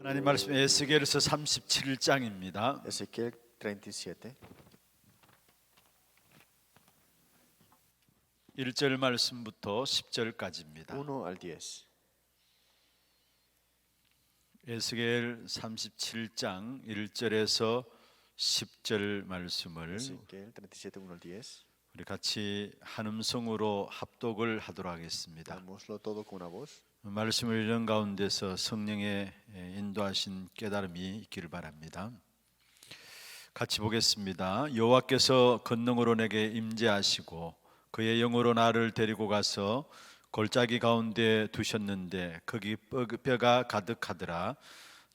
하나님 말씀 에스겔서 37장입니다. Ezequiel 37, 1절 말씀부터 10절까지입니다. 1 al 10. 에스겔 37장 1절에서 10절 말씀을 Ezequiel 37, 1 al 10. 우리 같이 한 음성으로 합독을 하도록 하겠습니다. Hagámoslo todo con una voz. 말씀을 읽는 가운데서 성령의 인도하신 깨달음이 있기를 바랍니다. 같이 보겠습니다. 여호와께서 권능으로 내게 임재하시고 그의 영으로 나를 데리고 가서 골짜기 가운데 두셨는데 거기 뼈가 가득하더라.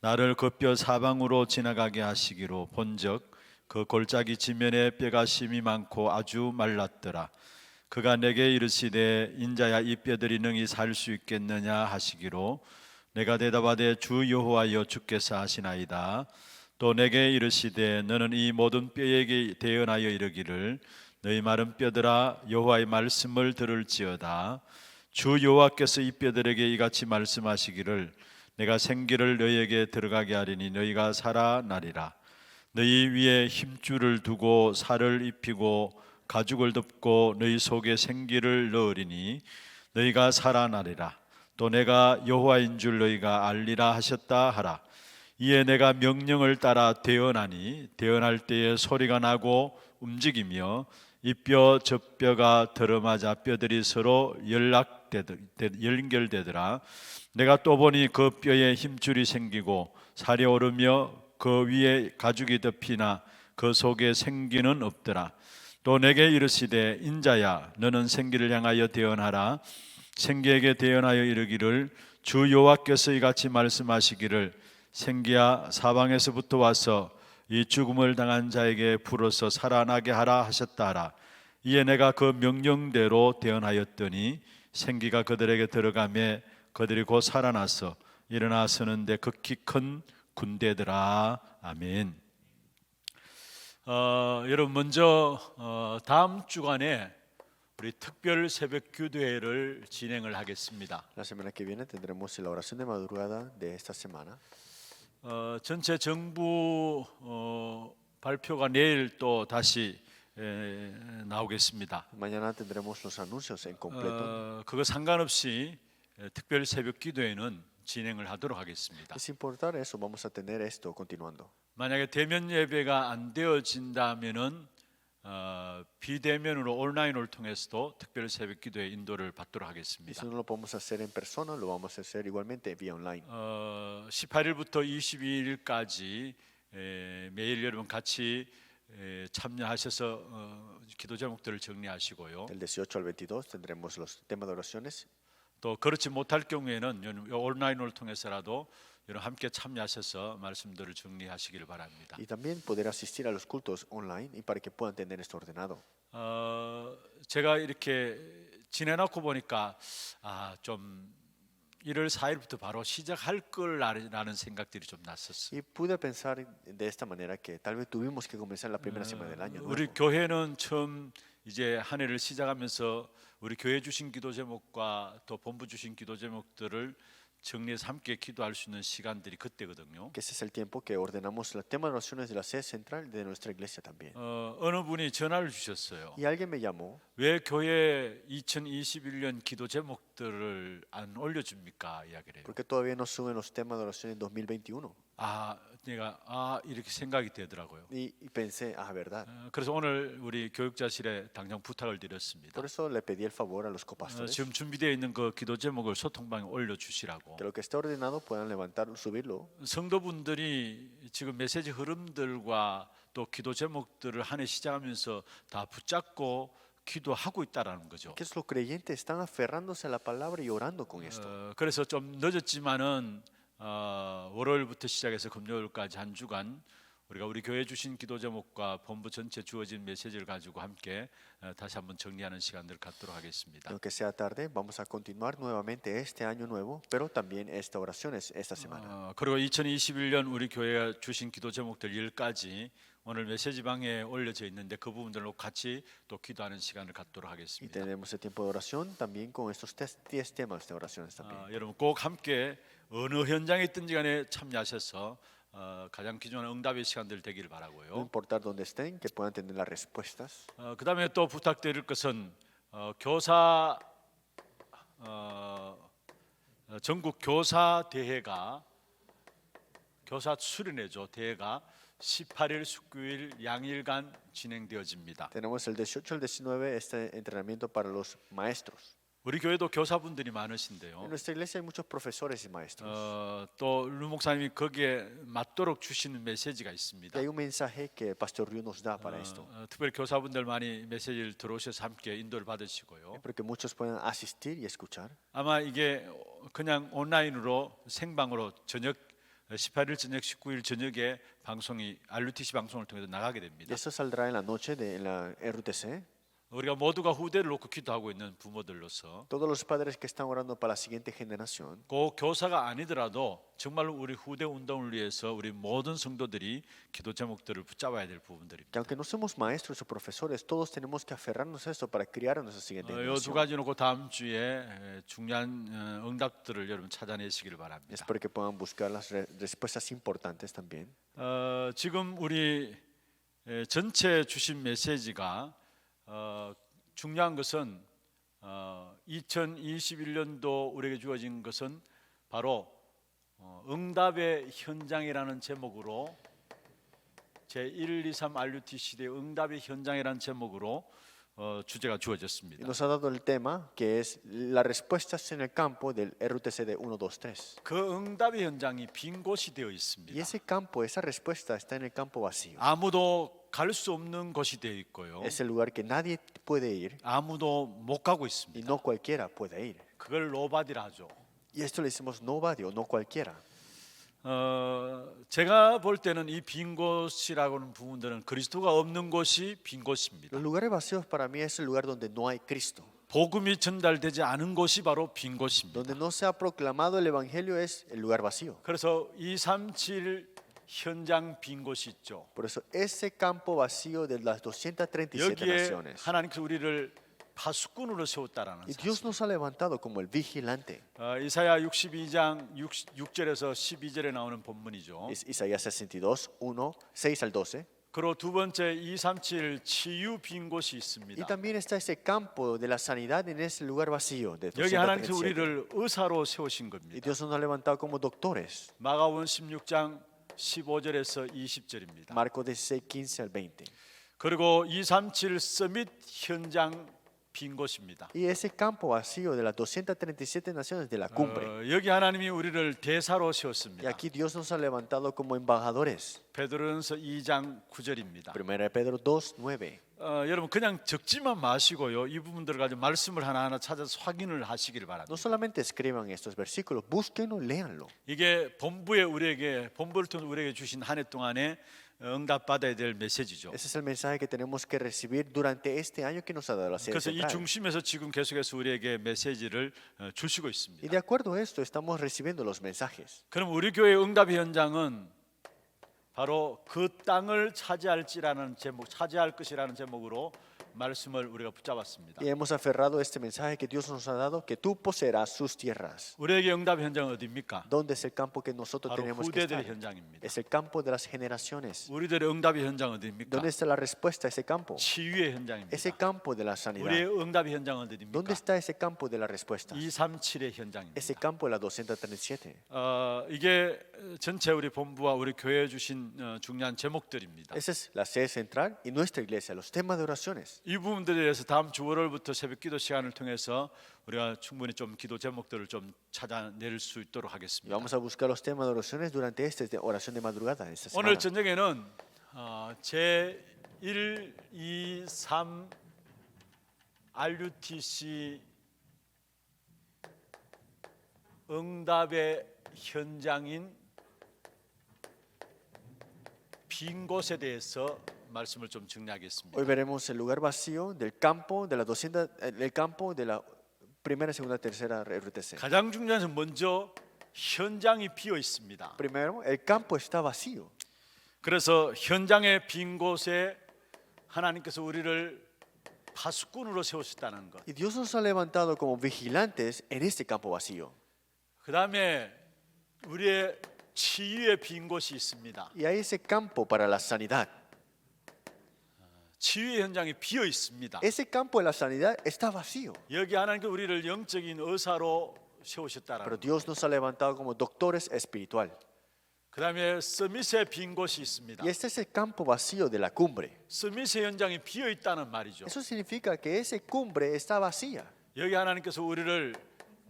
나를 그 뼈 사방으로 지나가게 하시기로 본즉 그 골짜기 지면에 뼈가 심이 많고 아주 말랐더라. 그가 내게 이르시되 인자야 이 뼈들이 능히 살 수 있겠느냐 하시기로 내가 대답하되 주 여호와여 주께서 하시나이다. 또 내게 이르시되 너는 이 모든 뼈에게 대언하여 이르기를 너희 마른 뼈들아 여호와의 말씀을 들을지어다. 주 여호와께서 이 뼈들에게 이같이 말씀하시기를 내가 생기를 너희에게 들어가게 하리니 너희가 살아나리라. 너희 위에 힘줄을 두고 살을 입히고 가죽을 덮고 너희 속에 생기를 넣으리니 너희가 살아나리라. 또 내가 여호와인 줄 너희가 알리라 하셨다 하라. 이에 내가 명령을 따라 대언하니 대언할 때에 소리가 나고 움직이며 이 뼈 저 뼈가 들어맞아 뼈들이 서로 연결되더라. 내가 또 보니 그 뼈에 힘줄이 생기고 살이 오르며 그 위에 가죽이 덮이나 그 속에 생기는 없더라. 또 내게 이르시되 인자야 너는 생기를 향하여 대언하라. 생기에게 대언하여 이르기를 주 여호와께서 이같이 말씀하시기를 생기야 사방에서부터 와서 이 죽음을 당한 자에게 불어서 살아나게 하라 하셨다 하라. 이에 내가 그 명령대로 대언하였더니 생기가 그들에게 들어가매 그들이 곧 살아나서 일어나 서는데 극히 큰 군대더라. 아멘. 여러분 먼저 다음 주간에 우리 특별 새벽 기도회를 진행을 하겠습니다. La semana que viene tendremos la oración de madrugada de esta semana. 전체 정부 발표가 내일 또 다시 나오겠습니다. Mañana tendremos los anuncios en completo. 그거 상관없이 특별 새벽 기도회는 진행을 하도록 하겠습니다. Sin importar eso, vamos a tener esto continuando. 만약에 대면 예배가 안 되어진다면은 비대면으로 온라인을 통해서도 특별 새벽 기도회 인도를 받도록 Y 하겠습니다. si no lo podemos hacer en persona, lo vamos a hacer igualmente vía online. 18일부터 22일까지 매일 여러분 같이 참여하셔서 기도 제목들을 정리하시고요. Del 18 al 22 tendremos los temas de oraciones. 또 그렇지 못할 경우에는 온라인을 통해서라도 여러분 함께 참여하셔서 말씀들을 정리하시기를 바랍니다. Y también poder asistir a los cultos online y para que puedan tener esto ordenado. 제가 이렇게 지내놓고 보니까 좀 1월 4일부터 바로 시작할 거라는 생각들이 좀 났었어요. Y pude pensar de esta manera que tal vez tuvimos que comenzar la primera semana del año 우리 nuevo. 교회는 처음 이제 한 해를 시작하면서 우리 교회 주신 기도 제목과 또 본부 주신 기도 제목들을 정리해서 함께 기도할 수 있는 시간들이 그때거든요. Que ese es el tiempo que ordenamos el tema de oraciones de la sede central de nuestra iglesia también. 어느 분이 전화를 주셨어요. Y alguien me llamó. 왜 교회 2021년 기도 제목들을 안 올려줍니까? 이야기를 해요. ¿Por qué todavía no suben los temas de oración en 2021? 내가 이렇게 생각이 되더라고요. Y pensé, verdad. 그래서 오늘 우리 교육자실에 당장 부탁을 드렸습니다. Por eso le pedí el favor a los copastores 지금 준비되어 있는 그 기도 제목을 소통방에 올려주시라고. que lo que esté ordenado puedan levantarlo, subirlo. 성도분들이 지금 메시지 흐름들과 또 기도 제목들을 한 해 시작하면서 다 붙잡고 기도하고 있다라는 거죠. Que los creyentes están aferrándose a la palabra y orando con esto. 그래서 좀 늦었지만은 월요일부터 시작해서 금요일까지 한 주간 우리가 우리 교회 주신 기도 제목과 본부 전체 주어진 메시지를 가지고 함께 다시 한번 정리하는 시간들을 갖도록 하겠습니다. Aunque sea tarde, vamos a continuar nuevamente este año nuevo, pero también esta oración es esta semana. 그리고 2021년 우리 교회가 주신 기도 제목들 10가지 오늘 메시지방에 올려져 있는데 그 부분들로 같이 또 기도하는 시간을 갖도록 Y 하겠습니다. tenemos el tiempo de oración también con estos 10 temas de oraciones también. 여러분 꼭 함께 어느 현장에 있든지 간에 참여하셔서 가장 귀중한 응답의 시간들 되기를 No 바라고요. importa dónde estén, que puedan tener las respuestas. 그다음에 또 부탁드릴 것은 교사 전국 교사 대회가 교사 수련회죠. 대회가 18일, 19일 양일간 진행되어집니다. Tenemos el 18 al 19 este entrenamiento para los maestros. 우리 교회도 교사분들이 En 많으신데요. nuestra iglesia hay muchos profesores y maestros. 또 루 목사님이 거기에 맞도록 주시는 메시지가 Y 있습니다. hay un mensaje que el Pastor Ryu nos da para esto. 특별히 교사분들 많이 메시지를 들어오셔서 함께 인도를 받으시고요. Para que muchos puedan asistir y escuchar. 아마 이게 그냥 온라인으로 생방으로 저녁 18일 저녁 19일 저녁에 방송이 RUTC 방송을 통해서 나가게 Y 됩니다. eso saldrá en la noche en la RUTC. 우리가 모두가 후대를 놓고 기도하고 있는 부모들로서 Todos los padres que están orando para la siguiente generación, 그 교사가 아니더라도 정말로 우리 후대 운동을 위해서 우리 모든 성도들이 기도 제목들을 붙잡아야 될 부분들입니다. que aunque no somos maestros o profesores, todos tenemos que aferrarnos a esto para criar a nuestra siguiente 이 두 generación. 가지 놓고 다음 주에 중요한 응답들을 여러분 찾아내시기를 Y 바랍니다. espero que puedan buscar las respuestas importantes también. 지금 우리 전체 주신 메시지가 중요한 것은 2021년도 우리에게 주어진 것은 바로 응답의 현장이라는 제목으로 제1, 2, 3 RUT 시대 응답의 현장이라는 제목으로 주제가 Y 주어졌습니다. nos ha dado el tema que es las respuestas en el campo del RUTC de 1, 2, 3. 그 응답의 현장이 빈 곳이 되어 Y 있습니다. ese campo, esa respuesta está en el campo vacío. 아무도 갈 수 없는 곳이 되어 있고요. Es el lugar que nadie puede ir 아무도 못 가고 y 있습니다. no cualquiera puede ir. 그걸 노바디라 하죠. Y esto le decimos nobody o no cualquiera. 제가 볼 때는 이 빈 곳이라고는 부분들은 그리스도가 없는 곳이 빈 곳입니다. Los lugares vacíos para mí es el lugar donde no hay Cristo. 복음이 전달되지 않은 곳이 바로 빈 곳입니다. Donde no se ha proclamado el Evangelio es el lugar vacío. 그래서 237 현장 빈 곳이 있죠. Por eso ese campo vacío de las 237 여기에 naciones. 하나님께서 우리를 파수꾼으로 세웠다라는 Y Dios nos ha levantado como el vigilante. 이사야 62장 6절에서 12절에 나오는 본문이죠. Es Isaías 62, 1, 6 al 12. 그리고 두 번째 237 치유 빈 곳이 Y 있습니다. también está ese campo de la sanidad en ese lugar vacío de 여기 하나님께서 237. 우리를 의사로 세우신 Y 겁니다. Dios nos ha levantado como doctores. 마가복음 16장 15절에서 20절입니다. Marcos 16, 15 al 20. 그리고 237 서밋 현장 빈 곳입니다. Y ese campo vacío de las 237 naciones de la cumbre. 여기 하나님이 우리를 대사로 Y 세웠습니다. aquí Dios nos ha levantado como embajadores. 베드로전서 2장 9절입니다. 1 Pedro 2, 9. 여러분 그냥 적지만 마시고요. 이 부분들을 가지고 말씀을 하나하나 찾아서 확인을 하시기를 바랍니다. No solamente escriban estos versículos, búsquenlo, léanlo. 이게 본부를 통해 우리에게 주신 한 해 동안에 응답 받아야 될 메시지죠. Ese es el mensaje que tenemos que recibir durante este año que nos ha dado la sede 그래서 이 central. 중심에서 지금 계속해서 우리에게 메시지를 주시고 Y 있습니다. de acuerdo a esto estamos recibiendo los mensajes. 그럼 우리 교회 응답의 현장은 바로 그 땅을 차지할 것이라는 제목으로 말씀을 우리가 붙잡았습니다. Y hemos aferrado a este mensaje que Dios nos ha dado, que tú poseerás sus tierras. 우리에게 응답의 현장은 어디입니까? ¿Dónde es el campo que nosotros 바로 tenemos que 후대들의 estar? 현장입니다. Es el campo de las generaciones. 우리들의 응답의 현장은 어디입니까? ¿Dónde está la respuesta a ese campo? 치유의 현장입니다. Ese campo de la 우리의 sanidad. 응답의 현장은 ¿Dónde 어디입니까? está ese campo de la respuesta? 237의 현장입니다. Ese campo de la 237. 이게 전체 우리 본부와 우리 교회에 주신 중요한 제목들입니다. Esa es la sede central y nuestra iglesia, los temas de oraciones. 이 부분들에 대해서 다음 주 월요일부터 새벽 기도 시간을 통해서 우리가 충분히 좀 기도 제목들을 좀 찾아낼 수 있도록 Y 하겠습니다. vamos a buscar los temas de oraciones durante esta oración de madrugada. Esta 오늘 semana. 저녁에는 제 1, 2, 3 RUTC 응답의 현장인 빈 곳에 대해서 말씀을 좀 정리하겠습니다. Hoy veremos el lugar vacío del campo de la 200, el campo de la primera, segunda, tercera RUTC. 가장 중요한 것은 먼저 현장이 비어 있습니다. Primero, el campo está vacío. 그래서 현장의 빈 곳에 하나님께서 우리를 파수꾼으로 세우셨다는 것. Y Dios nos ha levantado como vigilantes en este campo vacío. 그 다음에 우리의 치유의 빈 곳이 있습니다. Y hay ese campo para la sanidad. 치유의 현장이 비어 있습니다. Ese campo de la sanidad está vacío. 여기 하나님께 우리를 영적인 의사로 세우셨다라는 Pero 것. Dios nos ha levantado como doctores espiritual. 그다음에 서밋의 빈 곳이 있습니다. Y este es el campo vacío de la cumbre. 서밋의 현장이 비어 있다는 말이죠. Eso significa que esa cumbre está vacía. 여기 하나님께서 우리를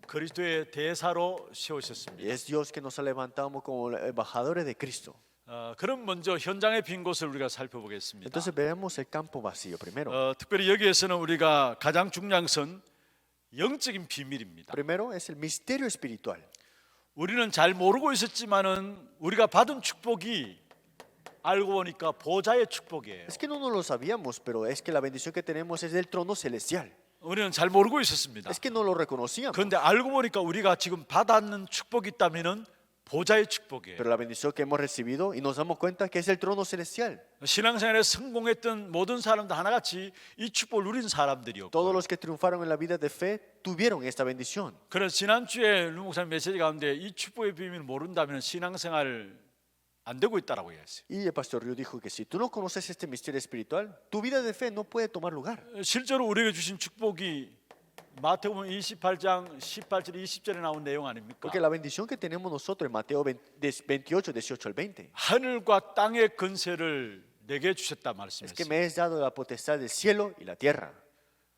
그리스도의 대사로 세우셨습니다. Y es Dios que nos ha levantado como embajadores de Cristo. 그럼 먼저 현장의 빈 곳을 우리가 살펴보겠습니다. Entonces veremos el campo vacío primero. 특별히 여기에서는 우리가 가장 중요한 것은 영적인 비밀입니다. Primero es el misterio espiritual. 우리는 잘 모르고 있었지만은 우리가 받은 축복이 알고 보니까 보좌의 축복이에요. Es que no nos lo sabíamos, pero es que la bendición que tenemos es del trono celestial. 우리는 잘 모르고 있었습니다. Es que no lo reconocíamos. 그런데 알고 보니까 우리가 지금 받았는 축복이 있다면은 보좌의 축복이에요. Pero la bendición que hemos recibido y nos damos cuenta que es el trono celestial. 신앙생활에 성공했던 모든 사람들 하나같이 이 축복을 누린 사람들이었고, Todos los que triunfaron en la vida de fe tuvieron esta bendición. 그래서 지난주에 루 목사님 메시지 가운데 이 축복의 비밀을 모른다면 신앙생활 안 되고 있다라고 얘기했어요. Y el pastor Río dijo que si tú no conoces este misterio espiritual, tu vida de fe no puede tomar lugar. 실제로 우리에게 주신 축복이 마태복음 28장 18절 20절에 나온 내용 아닙니까? Porque la bendición que tenemos nosotros en Mateo 28, 18 al 20, 하늘과 땅의 권세를 내게 주셨다 es que 말씀했어요. me es dado la potestad del cielo y la tierra.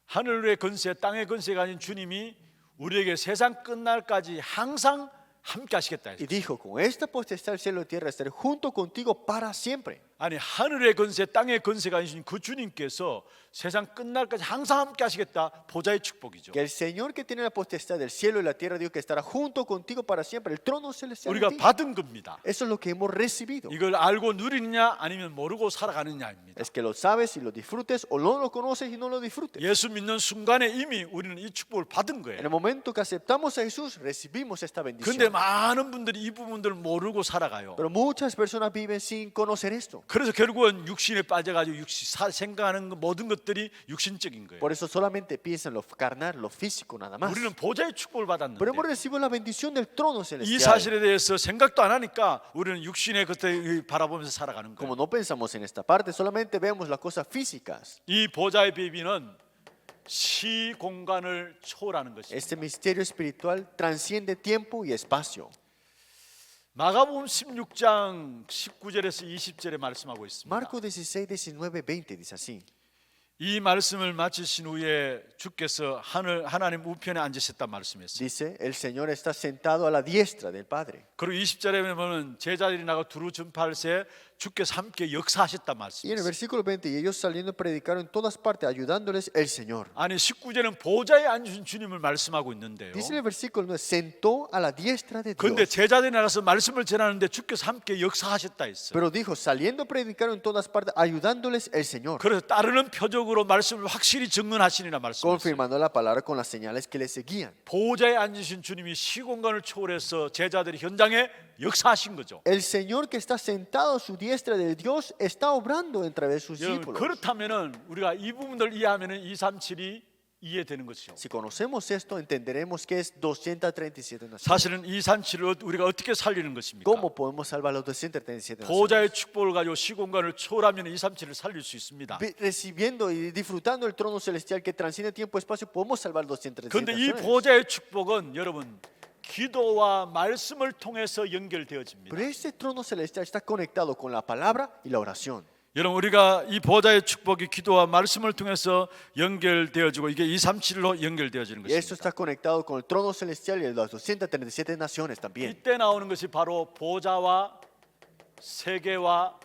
하늘의 권세, 땅의 권세가 아닌 주님이 우리에게 세상 끝날까지 항상 함께 하시겠다 Y 했어요. dijo, con esta potestad del cielo y tierra estaré junto contigo para siempre. 아니 하늘의 권세, 땅의 권세가 아니신 그 주님께서 세상 끝날까지 항상 함께 하시겠다. 보좌의 축복이죠. Que el Señor que tiene la potestad del cielo y la tierra dijo que estará junto contigo para siempre. El trono celestial. 우리가 en ti. 받은 겁니다. Eso es lo que hemos recibido. 이걸 알고 누리느냐 아니면 모르고 살아가느냐입니다. Es que lo sabes y lo disfrutes o no lo conoces y no lo disfrutes. 예수 믿는 순간에 이미 우리는 이 축복을 받은 En 거예요. el momento que aceptamos a Jesús, recibimos esta 그런데 bendición. 많은 분들이 이 부분들을 모르고 살아가요. Pero muchas personas viven sin conocer esto. 그래서 결국은 육신에 빠져가지고 생각하는 모든 것들이 육신적인 거예요. Por eso solamente piensan lo carnal, lo físico nada más. 우리는 보좌의 축복을 받았는데 Pero hemos recibido la bendición del trono 이 celestial. 사실에 대해서 생각도 안 하니까 우리는 육신의 것들 바라보면서 살아가는 Como 거예요. no pensamos en esta parte, solamente vemos las cosas físicas. 이 보좌의 비밀은 시 공간을 초월하는 것입니다. Este misterio espiritual transciende tiempo y espacio. 마가복음 16장 19절에서 20절에 말씀하고 있습니다. Marcos 16, 19, 20 dice así. 이 말씀을 마치신 후에 주께서 하나님 우편에 앉으셨다 말씀했어요. Dice, el Señor está sentado a la diestra del Padre. 그리고 20절에 보면 제자들이 나가 두루 전파할세 주께서 함께 역사하셨다 Y en el 말씀했어요. versículo 20, y ellos saliendo predicaron en todas partes, ayudándoles el Señor. 아니 19절은 보좌에 앉으신 주님을 말씀하고 있는데요. Dice en el versículo 9, sentó a la diestra de 그런데 Dios. 제자들이 나가서 말씀을 전하는데 주께서 함께 역사하셨다 했어요. Pero dijo, saliendo predicaron en todas partes, ayudándoles el Señor. 그래서 따르는 표적으로 말씀을 확실히 증언하시니라 말씀했어요. Confirmando la palabra con las señales que le seguían. 보좌에 앉으신 주님이 시공간을 초월해서 제자들이 현장에 역사하신 거죠. El Señor que está sentado a su diestra de Dios está obrando a través de sus 여러분, discípulos. 그렇다면은 우리가 이 부분을 이해하면은 237이 이해되는 것이죠. Si conocemos esto, entenderemos que es 237 naciones. 사실은 237을 우리가 어떻게 살리는 것입니까? ¿Cómo podemos salvar los 237 naciones? 보좌의 축복을 가지고 시공간을 초월하면 237을 살릴 수 있습니다. Recibiendo y disfrutando el trono celestial que transciende tiempo y espacio, podemos salvar 237 그런데 이 naciones. 보좌의 축복은 여러분 기도와 말씀을 통해서 연결되어집니다. Pero este trono celestial está conectado con la palabra y la oración. 여러분 우리가 이 보좌의 축복이 기도와 말씀을 통해서 연결되어지고 이게 237로 연결되어지는 Y esto 것입니다. está conectado con el trono celestial y las 237 naciones también. 이때 나오는 것이 바로 보좌와 세계와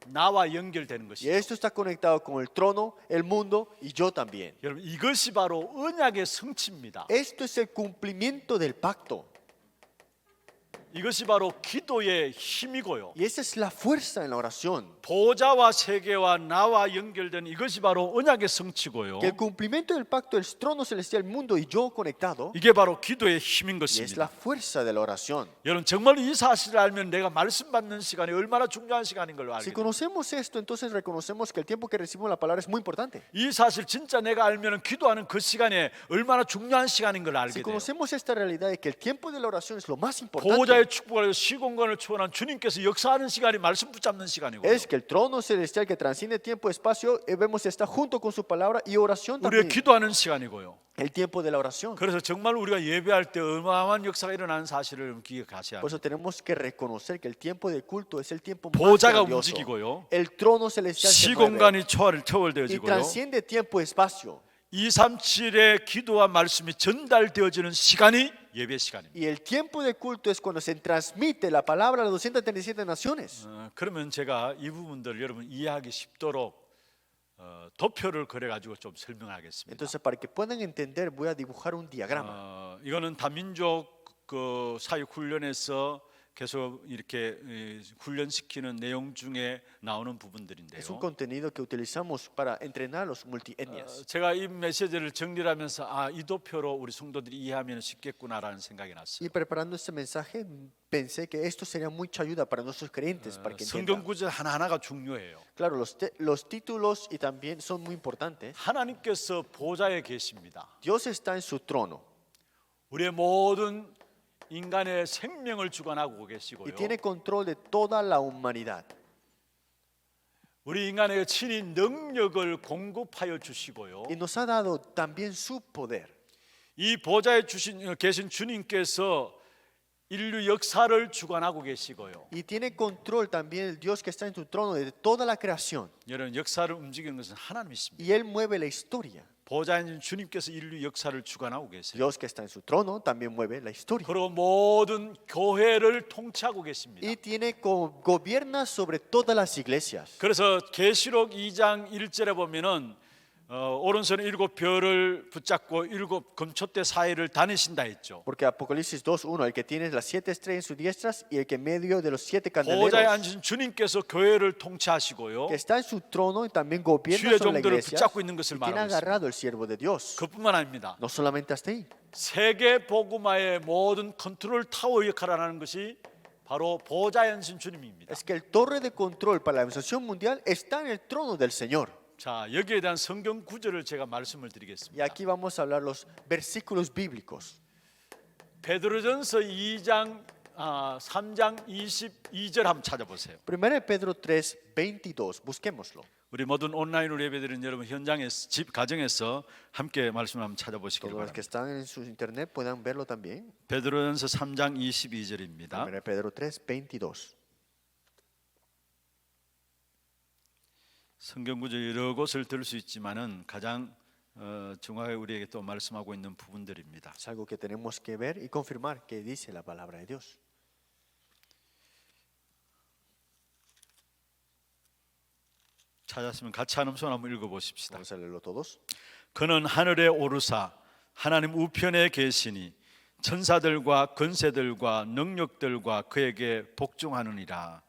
나와 연결되는 Y 것이죠. esto está conectado con el trono, el mundo y yo también. 여러분 이것이 바로 언약의 성취입니다. Esto es el cumplimiento del pacto. 이것이 바로 기도의 힘이고요. Y esa es la fuerza en la oración. 보좌와 세계와 나와 연결된 이것이 바로 언약의 성취고요. Que el cumplimiento del pacto del trono celestial, el mundo y yo conectado, 이게 바로 기도의 힘인 y es 것입니다. la fuerza de la oración. 여러분 정말 이 사실을 알면 내가 말씀 받는 시간이 얼마나 중요한 시간인 걸 알게 Si 됩니다. conocemos esto, entonces reconocemos que el tiempo que recibimos la palabra es muy importante. 이 사실 진짜 내가 알면 기도하는 그 시간에 얼마나 중요한 시간인 걸 알게 Si 돼요. conocemos esta realidad de que el tiempo de la oración es lo más importante, 보호자의 축복을 시공간을 초월한 주님께서 역사하는 시간이 말씀 붙잡는 시간이고요. es que el trono celestial que transciende tiempo y espacio, vemos está junto con su palabra y oración 우리가 también. 기도하는 시간이고요. El tiempo de la oración. 그래서 정말 우리가 예배할 때 어마어마한 역사가 일어나는 사실을 기억하셔야 Por 합니다. eso tenemos que reconocer que el tiempo de culto es el tiempo más 보좌가 grandioso. 움직이고요. El trono celestial se mueve 시공간이 y 초월되어지고요. transciende tiempo y espacio. 237의 기도와 말씀이 전달되어지는 시간이 예배 시간입니다. Y el tiempo de culto es cuando se transmite la palabra a las 237 naciones. 그러면 제가 이 부분들을 여러분 이해하기 쉽도록 도표를 그려가지고 좀 설명하겠습니다. Entonces, para que puedan entender, voy a dibujar un diagrama. 이거는 다민족 그 사육 훈련에서 계속 이렇게 훈련시키는 내용 중에 나오는 부분들인데요. Es un contenido que utilizamos para entrenar a los multietnias. 제가 이 메시지를 정리를 하면서 이 도표로 우리 성도들이 이해하면 쉽겠구나라는 생각이 났어요. Y preparando este mensaje, pensé que esto sería mucha ayuda para nuestros creyentes, para que 성경 entiendan. 구절 하나하나가 중요해요. Claro, los títulos y también son muy importantes. 하나님께서 보좌에 계십니다. Dios está en su trono 우리의 모든 인간의 생명을 주관하고 y 계시고요. tiene control de toda la humanidad. 우리 인간에게 친히 능력을 공급하여 주시고요. Y nos ha dado también su poder. 이 보좌에 계신 주님께서 인류 역사를 주관하고 계시고요. Y tiene control también el Dios que está en su trono de toda la creación. 여러분 역사를 움직이는 것은 하나님이십니다. Y Él mueve la historia. 보좌에 있는 주님께서 인류 역사를 주관하고 계세요. Dios que está en su trono también mueve la historia. 그리고 모든 교회를 통치하고 계십니다. Y gobierna sobre todas las iglesias. 그래서 계시록 2장 1절에 보면은 오른손에 7별을 붙잡고 7 금촛대 사이를 다니신다 했죠. Porque Apocalipsis 2:1, el que tiene las 7 estrellas en sus diestras y el que en medio de los 7 보좌에 candeleros, 앉으신 주님께서 교회를 통치하시고요. que está en su trono y también gobierna 주의 sobre la 종들을 iglesia, 붙잡고 있는 것을 y tiene 말하고 agarrado el siervo de Dios. 그뿐만 아닙니다. No solamente hasta ahí, 세계 복음화의 모든 컨트롤 타워 역할을 하는 것이 바로 보좌에 앉으신 주님입니다. es que el torre de control para la organización mundial está en el trono del Señor. 자, 여기에 대한 성경 구절을 제가 말씀을 Y 드리겠습니다. aquí vamos a hablar los versículos bíblicos. 베드로전서 3장 22절 한번 찾아보세요. 1 Pedro 3:22, busquémoslo. 우리 모든 온라인으로 예배드리는 여러분 현장에서 집 가정에서 함께 말씀 한번 찾아보시길 Todos los que 바랍니다. están en su internet puedan verlo también. 베드로전서 3장 22절입니다. 1 Pedro 3:22. 성경 구절 여러 곳을 들 수 있지만은 가장 정확하게 우리에게 또 말씀하고 있는 부분들입니다. Es algo que tenemos que ver y confirmar que dice la palabra de Dios. 찾았으면 같이 한 음성 한번 읽어보십시다. Vamos a leerlo todos. 그는 하늘에 오르사 하나님 우편에 계시니 천사들과 권세들과 능력들과 그에게 복종하느니라.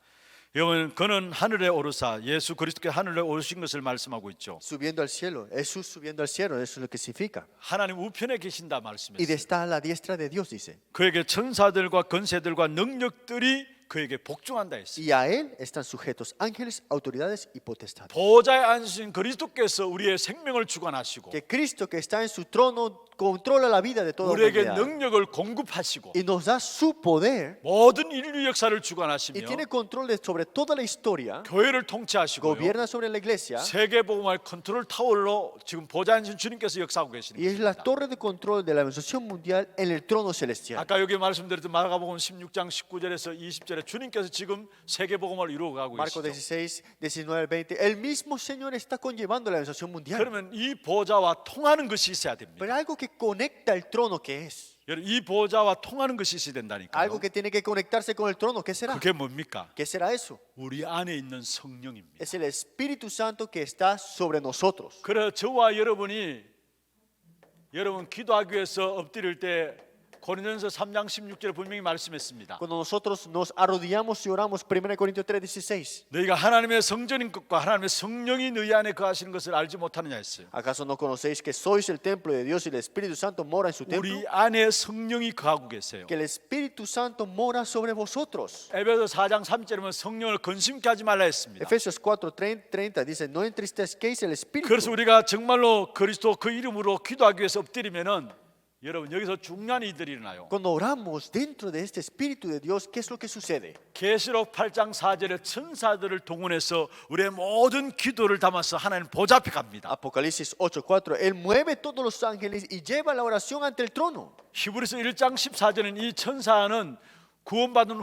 여러분, 그는 하늘에 오르사 예수 그리스도께 하늘에 오르신 것을 말씀하고 있죠. Subiendo al cielo, Jesús subiendo al cielo, eso es lo que significa. 하나님 우편에 계신다 Y 말씀했어요. está a la diestra de Dios, dice. 그에게 천사들과 권세들과 능력들이 그에게 복종한다 했어요. Y a Él están sujetos ángeles, autoridades y potestades. 보좌에 앉으신 그리스도께서 우리의 생명을 주관하시고 Que Cristo que está en su trono controla la vida de toda 우리에게 humanidad. 능력을 공급하시고 Y nos da su poder 모든 인류 역사를 y 주관하시며 tiene control sobre toda la historia. 교회를 통치하시고 Gobierna sobre la iglesia. 세계 복음화의 컨트롤 타워로 지금 보좌에 앉으신 주님께서 역사하고 계시는 Y es la 것입니다. torre de control de la organización mundial en el trono celestial. 아까 여기 말씀드렸던 마가복음 16장 19절에서 20절에 주님께서 지금 세계 복음화를 이루어 가고 Marcos 계시죠. 16, 19, 20. El mismo Señor está conllevando la organización mundial. 그러면 이 보좌와 통하는 것이 있어야 됩니다. Pero algo que conecta el trono, ¿qué es? 여러분, 이 보좌와 통하는 것이 있어야 된다니까요. Algo que tiene que conectarse con el trono, ¿qué será? 그게 뭡니까? ¿Qué será eso? 우리 안에 있는 성령입니다. Es el Espíritu Santo que está sobre nosotros. 그래 저와 여러분이 여러분 기도하기 위해서 엎드릴 때 고린도전서 3장 16절에 분명히 말씀했습니다. Cuando nosotros nos arrodillamos y oramos, 1 Corintios 3:16, 너희가 하나님의 성전인 것과 하나님의 성령이 너희 안에 거하시는 것을 알지 못하느냐 했어요. ¿acaso no conocéis que sois el templo de Dios y el Espíritu Santo mora en su templo? 우리 안에 성령이 거하고 계세요. Que el Espíritu Santo mora sobre vosotros. 에베소 4장 3절에 보면 성령을 근심케 하지 말라 했습니다. Efesios 4:30 dice, no entristezcáis el Espíritu. 그래서 우리가 정말로 그리스도 그 이름으로 기도하기 위해서 엎드리면은 여러분 여기서 중요한 일들이 일어나요. Cuando oramos dentro de este Espíritu de Dios, ¿qué es lo que sucede? 계시록 8장 4절에 천사들을 동원해서 우리의 모든 기도를 담아서 하나님 보좌 앞에 갑니다. Apocalipsis 8:4, Él mueve todos los ángeles y lleva la oración ante el trono. 히브리서 1장 14절은 이 천사는 구원받은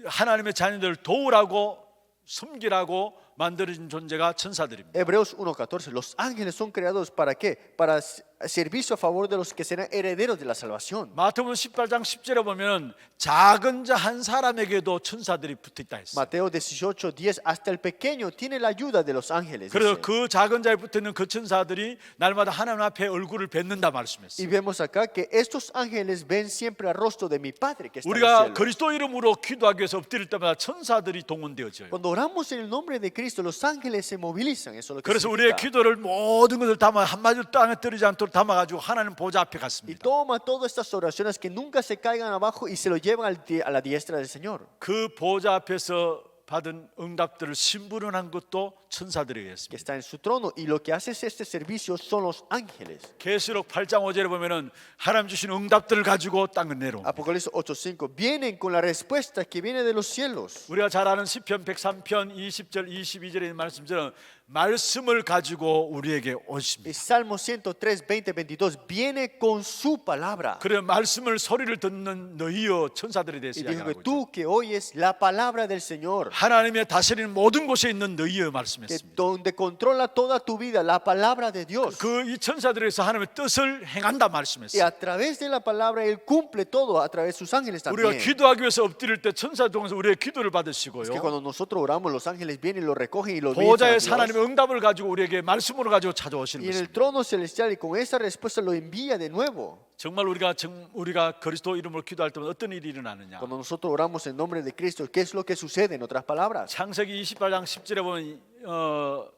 하나님의 자녀들을 도우라고 섬기라고 만들어진 존재가 천사들입니다. Hebreos 1:14, los ángeles son creados ¿para qué? Para servicio a favor de los que serán herederos de la salvación. 마태복음 18장 10절에 보면 작은 자 한 사람에게도 천사들이 붙어 있다 했어요. Mateo 18:10, hasta el pequeño tiene la ayuda de los ángeles. 그래서 dice. 그 작은 자에 붙어 있는 그 천사들이 날마다 하나님 앞에 얼굴을 뵙는다 Y 말씀했어요. vemos acá que estos ángeles ven siempre el rostro de mi Padre que está en el 우리가 cielo. 그리스도 이름으로 기도하기 위해서 엎드릴 때마다 천사들이 동원되어져요. Cuando oramos en el nombre de Cristo, los ángeles se movilizan. Eso es lo que 그래서 우리의 significa. 기도를 모든 것을 담아 한마디도 땅에 떨어지지 않도록 담아가지고 하나님 보좌 앞에 Y 갔습니다. toma todas estas oraciones que nunca se caigan abajo y se lo llevan a la diestra del Señor. 그 보좌 앞에서 받은 응답들을 심부름한 것도 천사들에게 Que 했습니다. está en su trono. Y lo que hace este servicio son los ángeles. 계시록 8장 5절에 보면은 하나님 주신 응답들을 가지고 땅을 내려옵니다. Apocalipsis 8:5. Vienen con la respuesta que viene de los cielos. 우리가 잘 아는 시편 103편 20절 22절에 있는 말씀처럼 말씀을 가지고 우리에게 Y 오십니다. Salmo 103, 20, 22. Viene con su palabra. 그래 말씀을 소리를 듣는 너희여 천사들에 대해서 Y dijo que 이야기하고 있죠. tú que oyes la palabra del Señor, 하나님의 다스리는 모든 곳에 있는 너희여 que 말씀했습니다. donde controla toda tu vida, la palabra de Dios. 그 이 천사들에서 하나님의 뜻을 행한다 Y 말씀했어요. a través de la palabra Él cumple todo a través de sus ángeles 우리가 también. 기도하기 위해서 엎드릴 때 천사 통해서 우리의 기도를 Es que 받으시고요. cuando nosotros oramos, los ángeles vienen y lo recogen y lo 보좌에 envían a 하나님의 Dios. 응답을 가지고 우리에게 말씀으로 가지고 찾아오시는 Y en el 것입니다. trono celestial y con esa respuesta lo envía de nuevo. 정말 우리가 그리스도 이름으로 기도할 때면 어떤 일이 일어나느냐? Cuando nosotros oramos en nombre de Cristo, ¿qué es lo que sucede? En otras palabras, 창세기 28장 10절에 보면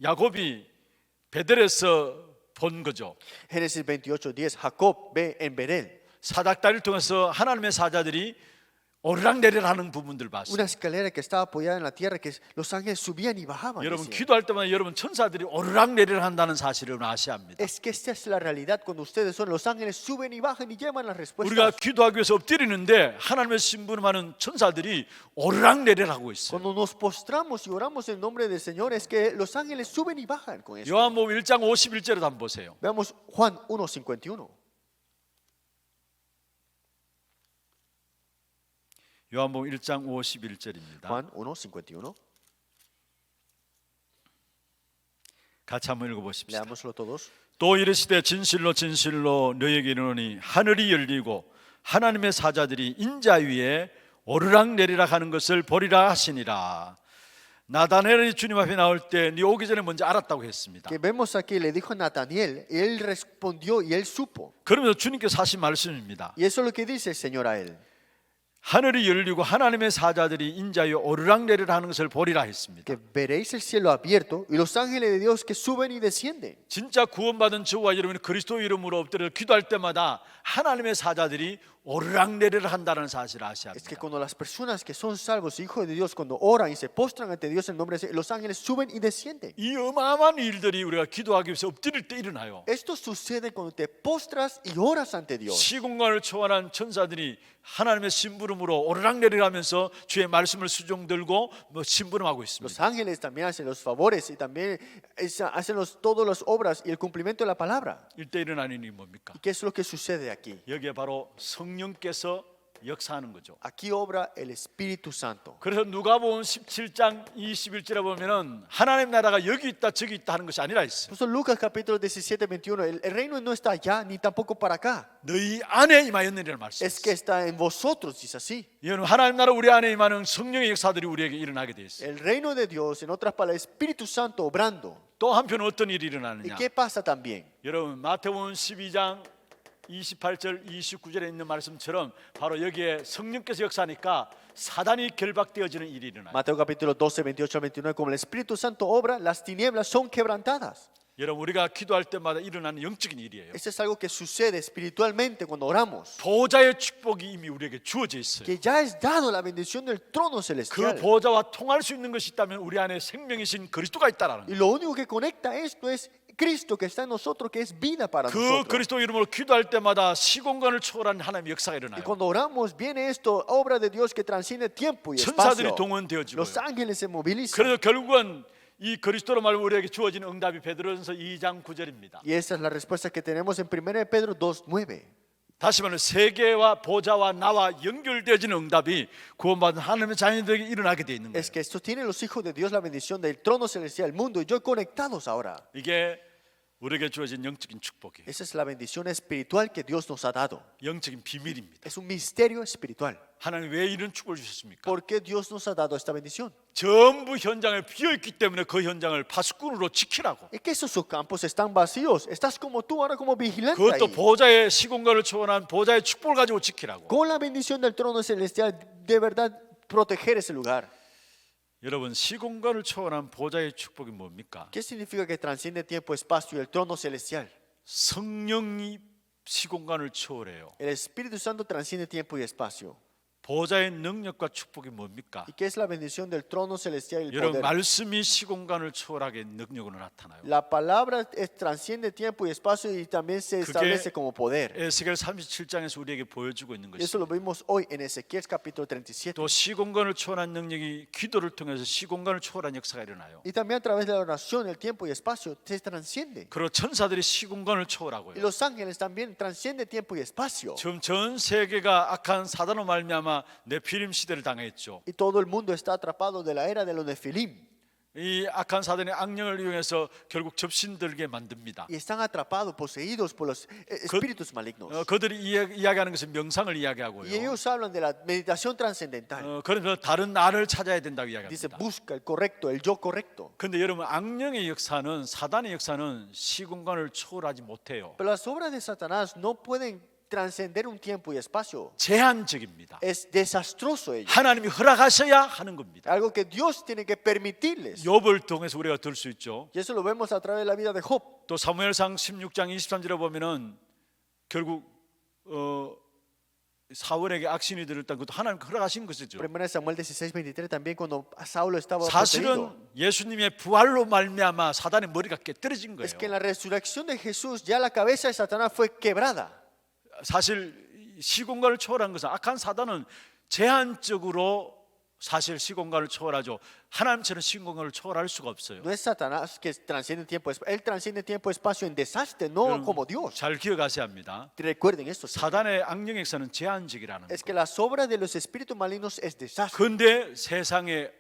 야곱이 베델에서 본 거죠. Génesis 28:10, Jacob ve en Berel 사닥다리를 통해서 하나님의 사자들이 오르락내리락 하는 부분들 봤어요. una escalera que estaba apoyada en la tierra, que los ángeles subían y bajaban. 여러분 decía. 기도할 때마다 여러분 천사들이 오르락내리락 한다는 사실을 아셔야 합니다. Es que esta es la realidad cuando ustedes son, los ángeles suben y bajan y llevan las 우리가 respuestas. 기도하기 위해서 엎드리는데 하나님의 심부름하는 천사들이 오르락내리락 하고 있어요. Cuando nos postramos y oramos en nombre del Señor, es que los ángeles suben y bajan con eso. 요한복음 1장 51절에도 한번 보세요. Veamos Juan 1:51. 요한복음 1장 51절입니다. Juan 1:51. 같이 한번 읽어보십시다. Leámoslo todos. 또 이르시되 진실로 진실로 너희에게 이르노니 하늘이 열리고 하나님의 사자들이 인자 위에 오르락내리락 하는 것을 보리라 하시니라. 나다나엘이 주님 앞에 나올 때 네 오기 전에 먼저 알았다고 했습니다. Que vemos aquí, le dijo a Nataniel, y él respondió y él supo. 그러면서 주님께서 하신 말씀입니다. Y eso es lo que dice el Señor a él. 하늘이 열리고 하나님의 사자들이 인자 위에 오르락내리락 하는 것을 보리라 했습니다. Que veréis el cielo abierto y los ángeles de Dios que suben y descienden. 진짜 구원받은 저와 여러분이 그리스도 이름으로 엎드려 기도할 때마다 하나님의 사자들이 오르락내리락 한다는 사실을 아셔야 Es que 합니다. cuando las personas que son salvos, hijos de Dios, cuando oran y se postran ante Dios en nombre de los ángeles suben y descienden. 이 어마어마한 일들이 우리가 기도하기 위해서 엎드릴 때 일어나요. Esto sucede cuando te postras y oras ante Dios. 시공간을 초월한 천사들이 하나님의 심부름으로 오르락내리락하면서 주의 말씀을 수종 들고 심부름하고 Los 있습니다. ángeles también hacen los favores y también hacen todas las obras y el cumplimiento de la palabra. 이때 일어나는 일이 뭡니까? ¿Y qué es lo que sucede aquí? 여기에 바로 성령께서 역사하는 거죠. Aquí obra el Espíritu Santo. 그래서 누가복음 17장 21절에 보면은 하나님 나라가 여기 있다 저기 있다 하는 것이 아니라 있어요. Por eso Lucas capítulo 17, 21, el reino no está allá ni tampoco para acá. 너희 안에 임하였느니라는 말씀. Es que está en vosotros, dice así. 여러분 하나님 나라 우리 안에 임하는 성령의 역사들이 우리에게 일어나게 돼 있어요. El reino de Dios, en otras palabras, el Espíritu Santo obrando. 또 한편 어떤 일이 ¿Y 일어나느냐? qué pasa también? 여러분 마태복음 12장 28절 29절에 있는 말씀처럼 바로 여기에 성령께서 역사하니까 사단이 결박되어지는 일이 일어나요. Mateo capítulo 12, 28 al 29, como el Espíritu Santo obra, las tinieblas son quebrantadas. 여러분 우리가 기도할 때마다 일어나는 영적인 일이에요. Eso es algo que sucede espiritualmente cuando oramos. 보좌의 축복이 이미 우리에게 주어져 있어요. Que ya es dado la bendición del trono 그 celestial. 보좌와 통할 수 있는 것이 있다면 우리 안에 생명이신 그리스도가 있다라는 Y 거예요. lo único que conecta esto es Cristo que está en nosotros, que es vida para 그 nosotros. 그리스도 이름으로 기도할 때마다 시공간을 초월한 하나님의 역사가 Y 일어나요. cuando oramos, viene esto, obra de Dios que transciende tiempo y 천사들이 espacio. 동원되어지고요. Los ángeles se movilizan. 그래서 결국은 이 그리스도로 말하면 우리에게 주어진 응답이 베드로전서 2장 9절입니다. Y esa es la respuesta que tenemos en 1 Pedro 2:9. 다시 말하면 세계와 보좌와 나와 연결되어지는 응답이 구원받은 하나님의 자녀들에게 일어나게 돼 있는 거예요. Es que esto tiene los hijos de Dios la bendición del trono celestial, el mundo y yo conectados ahora. 이게 우리에게 주어진 영적인 축복이에요. Esa es la bendición espiritual que Dios nos ha dado. 영적인 비밀입니다. Es un misterio espiritual. 하나님 왜 이런 축복을 주셨습니까? ¿Por qué Dios nos ha dado esta bendición? 전부 현장에 비어 있기 때문에 그 현장을 파수꾼으로 지키라고. Es que esos campos están vacíos. Estás como tú ahora como vigilante 그것도 ahí. 보좌의 시공간을 초월한 보좌의 축복을 가지고 지키라고. Con la bendición del trono celestial, de verdad proteger ese lugar. 여러분 시공간을 초월한 보좌의 축복이 뭡니까? ¿Qué significa que transciende tiempo, espacio y el trono celestial? 성령이 시공간을 초월해요. El Espíritu Santo transciende tiempo y espacio. 보좌의 능력과 축복이 뭡니까? ¿Y qué es la bendición del trono celestial y el 여러분 poder? 말씀이 시공간을 초월하게 능력으로 na타나요. La palabra transciende tiempo y espacio y también se establece como poder. 에스겔 37장에서 우리에게 보여주고 있는 Y eso 것입니다. lo vimos hoy en Ezequiel capítulo 37. 또 시공간을 초월한 능력이 기도를 통해서 시공간을 초월한 역사가 일어나요. Y también a través de la oración, el tiempo y espacio se transciende. 그리고 천사들이 시공간을 Y 초월하고요. los ángeles también transciende tiempo y espacio. 지금 전 세계가 악한 사단으로 말미암아 네피림 시대를 당했죠. Y todo el mundo está atrapado de la era de los Nefilim. 이 악한 사단의 악령을 이용해서 결국 접신들게 만듭니다. Y están atrapados, poseídos por los espíritus malignos. 그들이 이야기하는 것은 명상을 Y 이야기하고요. ellos hablan de la meditación trascendental. 그러면서 다른 나를 찾아야 된다고 Dice, 이야기합니다. busca el correcto, el yo correcto. 근데 여러분 악령의 역사는 사단의 역사는 시공간을 초월하지 못해요. Pero las obras de Satanás no pueden trascender un tiempo y espacio. 제한적입니다. Es desastroso ello. 하나님이 허락하셔야 하는 겁니다. Algo que Dios tiene que permitirles. 욥을 통해서 우리가 들 수 있죠. Y eso lo vemos a través de la vida de Job. 또 사무엘상 16장 23절에 보면은 결국 사울에게 악신이 들었던 것도 하나님 허락하신 것이죠. Primera de Samuel 16:23 también cuando Saulo estaba 사실은 poseído. 예수님의 부활로 말미암아 사단의 머리가 깨뜨려진 거예요. Es que en la resurrección de Jesús ya la cabeza de Satanás fue quebrada. 사실 시공간을 초월한 것은 악한 사단은 제한적으로 사실 시공간을 초월하죠. 하나님처럼 시공간을 초월할 수가 없어요. No es Satanás que transciende tiempo, él transciende tiempo y espacio en desastre, no como Dios. 잘 기억하셔야 합니다. Recuerden esto. 사단의 악령 역사는 제한적이라는 Es 거. que las obras de los espíritus malignos es desastre. 근데 세상의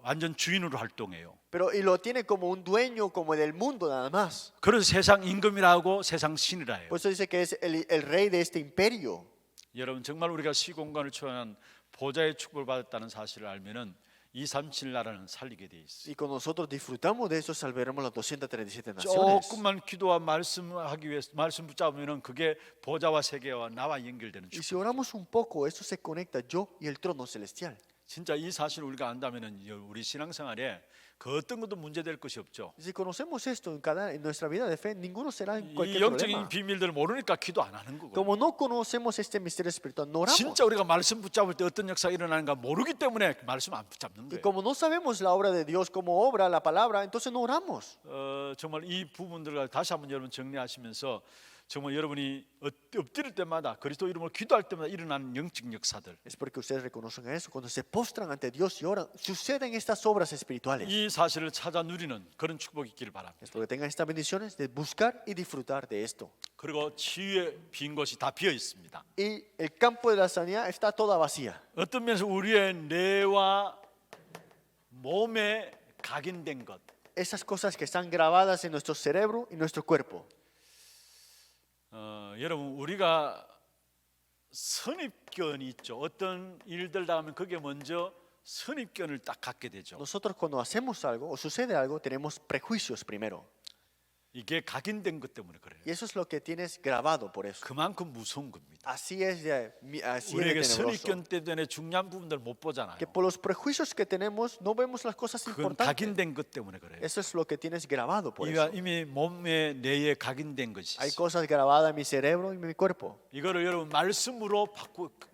완전 주인으로 활동해요. Pero y lo tiene como un dueño, como del mundo nada más. 그래서 세상 임금이라고 세상 신이라 해요. Por eso dice que es el rey de este imperio. 여러분 정말 우리가 시공간을 초월한 보좌의 축복을 받았다는 사실을 알면은 237 나라는 살리게 돼 있어요. Y cuando nosotros disfrutamos de eso, salvaremos las 237 naciones. 조금만 기도와 말씀하기 위해서 말씀 붙잡으면은 그게 보좌와 세계와 나와 연결되는 Y si 축복. oramos un poco, eso se conecta yo y el trono celestial. 진짜 이 사실을 우리가 안다면은 우리 신앙생활에 그 어떤 것도 문제될 것이 없죠. Y si conocemos esto en nuestra vida de fe, ninguno será en 이 cualquier 영적인 problema. 비밀들을 모르니까 기도 안 하는 거고. Como no conocemos este misterio espiritual, no oramos. 진짜 우리가 말씀 붙잡을 때 어떤 역사가 일어나는가 모르기 때문에 말씀 안 붙잡는 Y 거예요. como no sabemos la obra de Dios, cómo obra la palabra, entonces no oramos. 정말 이 부분들을 다시 한번 여러분 정리하시면서 정말 여러분이 엎드릴 때마다 그리스도 이름으로 기도할 때마다 일어나는 영적 역사들, Es porque ustedes reconocen eso. Cuando se postran ante Dios y oran, suceden estas obras espirituales. 이 사실을 찾아 누리는 그런 축복이 있기를 바랍니다. Espero que tengan estas bendiciones de buscar y disfrutar de esto. 그리고 치유의 빈 곳이 다 비어 있습니다. Y el campo de la sanidad está toda vacía. 어떤 면에서 우리의 뇌와 몸에 각인된 것, Esas cosas que están grabadas en nuestro cerebro y nuestro cuerpo. 여러분 우리가 선입견이 있죠. 어떤 일들 당하면 그게 먼저 선입견을 딱 갖게 되죠. Nosotros cuando hacemos algo o sucede algo, tenemos prejuicios primero. 이게 각인된 것 때문에 그래요. Y eso es lo que tienes grabado por eso. 그만큼 무서운 겁니다. Así es así es de 우리에게 tenebroso. 선입견 때문에 중요한 부분들 못 보잖아요. Que por los prejuicios que tenemos no vemos las cosas 그건 importantes. 각인된 것 때문에 그래요. Eso es lo que tienes grabado por 이가 eso. 이미 몸에 뇌에 각인된 것이 Hay 있어요. cosas grabadas en mi cerebro y en mi cuerpo. 이거를 여러분 말씀으로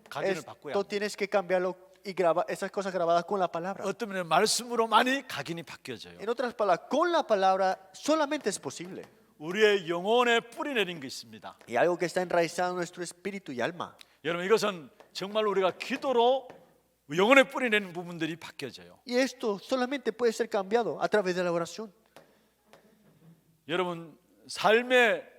각인을 바꿔야 Esto 합니다. tienes que cambiarlo y grabar esas cosas grabadas con la palabra. 어떤 면에 말씀으로만이 각인이 바뀌어져요. En otras palabras, con la palabra solamente es posible. 우리의 영혼에 뿌리 내린 게 있습니다. Y algo que está enraizado en nuestro espíritu y alma. 여러분 이것은 정말 우리가 기도로 영혼에 뿌리 내린 부분들이 바뀌어져요. Y esto solamente puede ser cambiado a través de la oración. 여러분 삶에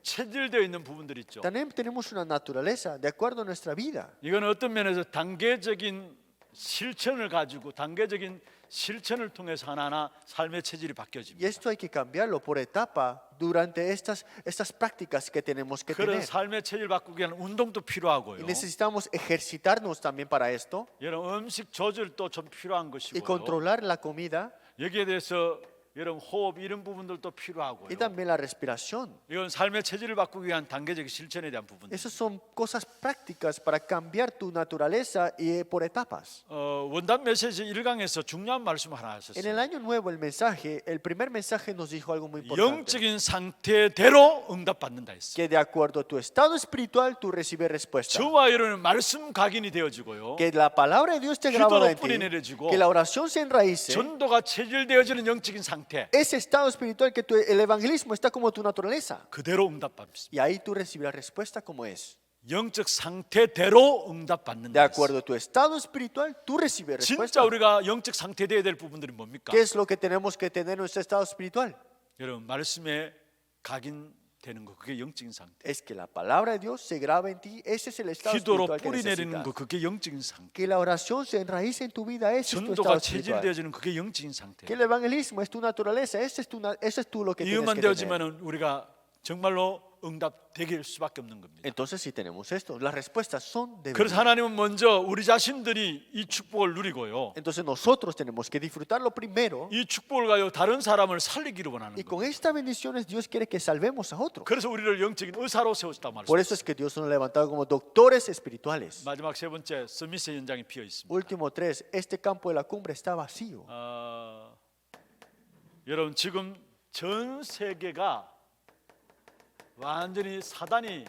체질되어 있는 부분들 있죠. También tenemos una naturaleza de acuerdo a nuestra vida. 이거는 어떤 면에서 단계적인 실천을 가지고 단계적인 실천을 통해서 하나하나 삶의 체질이 Y 바뀌어집니다. esto hay que cambiarlo por etapa durante estas prácticas que tenemos que 그런 tener. 삶의 체질 바꾸기 위한 운동도 필요하고요. Y necesitamos ejercitarnos también para esto 여러분 음식 조절도 좀 필요한 y 것이고요. controlar la comida 여기에 대해서 여러분 호흡 이런 부분들도 필요하고요. y también la respiración. 이건 삶의 체질을 바꾸기 위한 단계적인 실천에 대한 부분들. Esas son cosas prácticas para cambiar tu naturaleza y por etapas. 원단 메시지 1강에서 중요한 말씀 하나 En el 하셨어요. año nuevo, el primer mensaje nos dijo algo muy importante. 영적인 상태대로 응답받는다 했어요. Que de acuerdo a tu estado espiritual, tú recibes respuesta. 저와 여러분은 말씀 각인이 되어지고요. Que la palabra de Dios te 기도로 grabada en 뿌리 ti. 내려지고 Que la oración se enraíce. 전도가 체질되어지는 영적인 상태 Ese estado espiritual que el evangelismo está como tu naturaleza. 그대로 응답받습니다. Y ahí tú recibirás respuesta como es. 영적 상태대로 De 응답받는다. acuerdo a tu estado espiritual, tú recibes 진짜 respuesta. 우리가 영적 상태되어야 될 부분들이 뭡니까? ¿Qué es lo que tenemos que tener en nuestro estado espiritual? 여러분 말씀에 각인되는 거 그게 영적인 상태. Es que la palabra de Dios se graba en ti. Ese es el estado 기도로 espiritual que 뿌리 내리는 necesitas. 거 그게 영적인 상태. Que la oración se enraíce en tu vida. Ese es tu estado 전도가 espiritual. 체질되어지는 그게 영적인 상태. Que el evangelismo es tu naturaleza. Ese es tú lo que tienes 이것만 que tener. 되어지면은 우리가 정말로 응답되길 수밖에 없는 겁니다. Entonces si tenemos esto, las respuestas son de 그래서 verdad. 하나님은 먼저 우리 자신들이 이 축복을 누리고요. Entonces nosotros tenemos que disfrutarlo primero. 이 축복을 가지고 다른 사람을 살리기를 원하는 Y 거예요. con estas bendiciones Dios quiere que salvemos a otros. 그래서 우리를 영적인 의사로 세웠다 Por 말씀. eso es que Dios nos ha levantado como doctores espirituales. 마지막 세 번째 서밋의 현장이 비어 있습니다. Último 3, este campo de la cumbre está vacío. 여러분 지금 전 세계가 완전히 사단이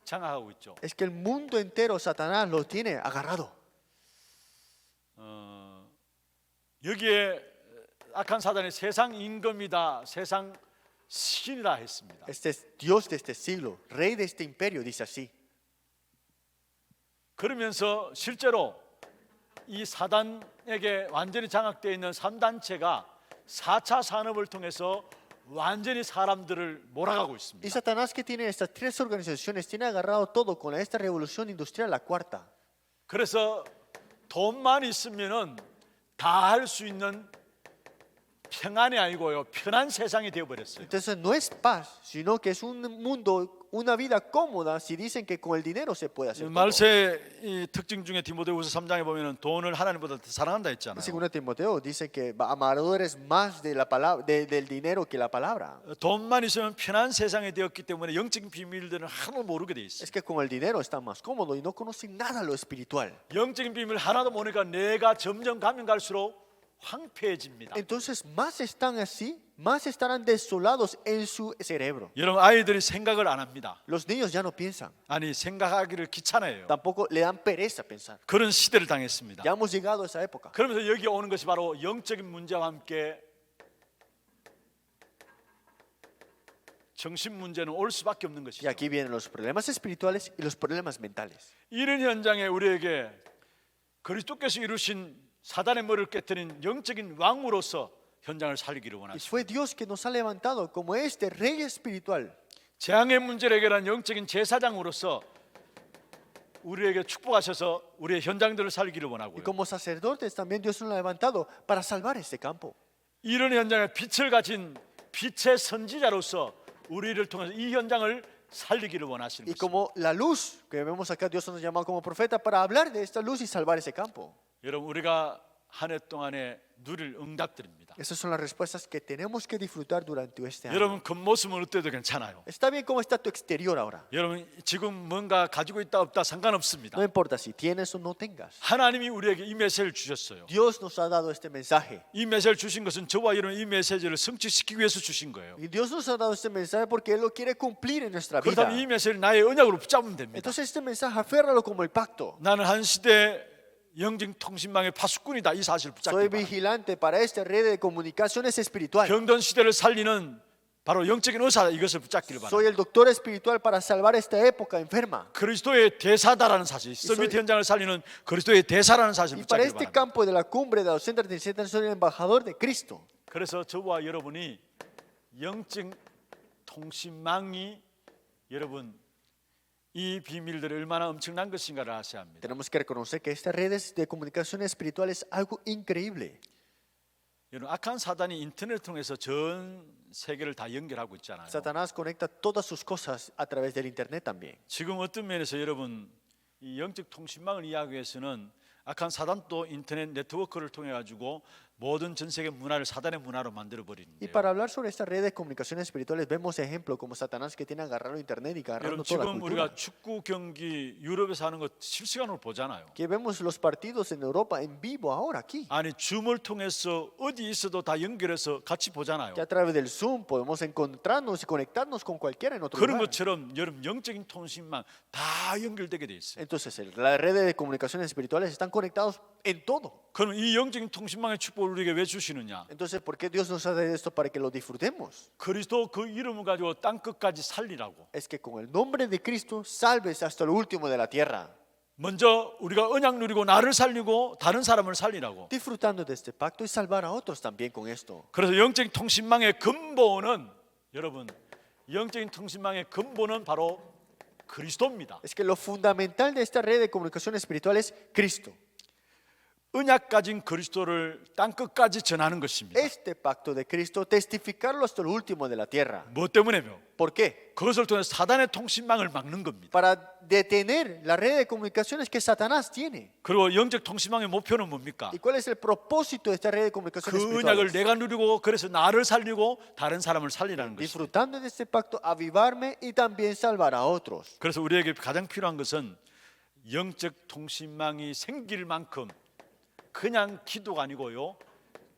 장악하고 있죠. Es que el mundo entero Satanás lo tiene agarrado. 여기에 악한 사단이 세상 임금이다, 세상 신이라 했습니다. Este es Dios de este siglo, rey de este imperio, dice así. 그러면서 실제로 이 사단에게 완전히 장악되어 있는 3단체가 4차 산업을 통해서 완전히 사람들을 몰아가고 Y 있습니다. Satanás que tiene estas tres organizaciones tiene agarrado todo con esta revolución industrial, la cuarta. 그래서 돈만 있으면은 다 할 수 있는 평안이 아니고요, 편한 세상이 되어버렸어요. Entonces no es paz, sino que es un mundo, una vida cómoda si dicen que con el dinero se puede hacer todo. 말세의 이 특징 중에 디모데후서 3장에 보면은 돈을 하나님보다 더 사랑한다 했잖아요. Según Timoteo dice que amadores más de la palabra, del dinero que la palabra. 돈만 있으면 편한 세상이 되었기 때문에 영적인 비밀들은 하나도 모르게 돼 있어요. Es que con el dinero están más cómodos y no conocen nada lo espiritual. 영적인 비밀 하나도 모르니까 내가 점점 가면 갈수록 황폐해집니다. Entonces más están así, más estarán desolados en su cerebro. 여러분 아이들이 생각을 안 합니다. Los niños ya no piensan, 아니 생각하기를 귀찮아해요. tampoco le dan pereza pensar. 그런 시대를 당했습니다. Ya hemos llegado a esa época. 그러면서 여기 오는 것이 바로 영적인 문제와 함께 정신 문제는 올 수밖에 없는 Y 것이죠. aquí vienen los problemas espirituales y los problemas mentales. 이런 현장에 우리에게 그리스도께서 이루신 사단의 머리를 깨뜨린 영적인 왕으로서 현장을 살리기를 Y 원하십니다. fue Dios que nos ha levantado como este rey espiritual. 재앙의 문제를 해결한 영적인 제사장으로서 우리에게 축복하셔서 우리의 현장들을 살기를 Y 원하고요. como sacerdotes también Dios nos ha levantado para salvar este campo. 이런 현장에 빛을 가진 빛의 선지자로서 우리를 통해서 이 현장을 살리기를 원하시는 Y 것입니다. como la luz que vemos acá, Dios nos ha llamado como profeta para hablar de esta luz y salvar ese campo. 여러분 우리가 한 해 동안에 누릴 응답들입니다. Esas son las respuestas que tenemos que disfrutar durante este año. 여러분 겉모습은 어때도 괜찮아요. Está bien cómo está tu exterior ahora. 여러분 지금 뭔가 가지고 있다 없다 상관없습니다. No importa si tienes o no tengas. 하나님이 우리에게 이 메시지를 주셨어요. Dios nos ha dado este mensaje. 이 메시지를 주신 것은 저와 여러분 이 메시지를 성취시키기 위해서 주신 거예요. Y Dios nos ha dado este mensaje porque Él lo quiere cumplir en nuestra vida. 그렇다면 이 메시지를 나의 언약으로 붙잡으면 됩니다. Entonces este mensaje aférralo como el pacto. 나는 한 시대 영증통신망의 파수꾼이다 이 사실을 Soy 붙잡기 바랍니다. vigilante para esta red de comunicaciones espiritual. 병든 시대를 살리는 바로 영적인 의사 이것을 붙잡기를 Soy 바랍니다. el doctor espiritual para salvar esta época enferma. 그리스도의 대사다라는 사실, 서밋 현장을 살리는 그리스도의 대사라는 사실을 Y para 붙잡기를 este 바랍니다. campo de la cumbre de los 137 soy el embajador de Cristo. 그래서 저와 여러분이 영적 통신망이 여러분 이 비밀들이 얼마나 엄청난 것인가를 아셔야 합니다. Tenemos que reconocer que estas redes de comunicación espiritual es algo increíble. 여러분 악한 사단이 인터넷을 통해서 전 세계를 다 연결하고 있잖아요. Satanás conecta todas sus cosas a través del internet también. 지금 어떤 면에서 여러분 이 영적 통신망을 이해하기 위해서는 악한 사단도 인터넷 네트워크를 통해 가지고 모든 전 세계 문화를 사단의 문화로 만들어 Y 버리는데. para hablar sobre esta red de comunicaciones espirituales vemos ejemplos como Satanás que tiene agarrado internet y agarrando 여러분 toda la 지금 cultura. 우리가 축구 경기 유럽에서 하는 거 실시간으로 보잖아요. Que vemos los partidos en Europa en vivo ahora aquí. 아니 줌을 통해서 어디 있어도 다 연결해서 같이 보잖아요. Que a través del Zoom podemos encontrarnos y conectarnos con cualquiera en otro 그런 lugar. 것처럼 여러분 영적인 통신망 다 연결되게 돼 있어요. Entonces, las redes de comunicaciones espirituales están conectados en todo. 그럼 이 영적인 통신망의 축복을 우리에게 왜 주시느냐? Entonces, ¿por qué Dios nos ha dado esto para que lo disfrutemos? 그리스도 그 이름을 가지고 땅 끝까지 살리라고. Es que con el nombre de Cristo salves hasta lo último de la tierra. 먼저 우리가 언약 누리고 나를 살리고 다른 사람을 살리라고. Disfrutando de este pacto y salvar a otros también con esto. 그래서 영적인 통신망의 근본은 여러분 영적인 통신망의 근본은 바로 그리스도입니다. Es que lo fundamental de esta red de comunicación espiritual es Cristo. 언약 가진 그리스도를 땅 끝까지 전하는 것입니다. Este pacto de Cristo, testificarlo hasta lo último de la tierra. 뭐 때문에요? ¿Por qué? 그것을 통해 사단의 통신망을 막는 겁니다. Para detener la red de comunicaciones que Satanás tiene. 그리고 영적 통신망의 목표는 뭡니까? ¿Y cuál es el propósito de esta red de comunicaciones 그 언약을 espirituales? 내가 누리고 그래서 나를 살리고 다른 사람을 살리라는 것입니다. Disfrutando de este pacto, avivarme y también salvar a otros. 그래서 우리에게 가장 필요한 것은 영적 통신망이 생길 만큼 그냥 기도가 아니고요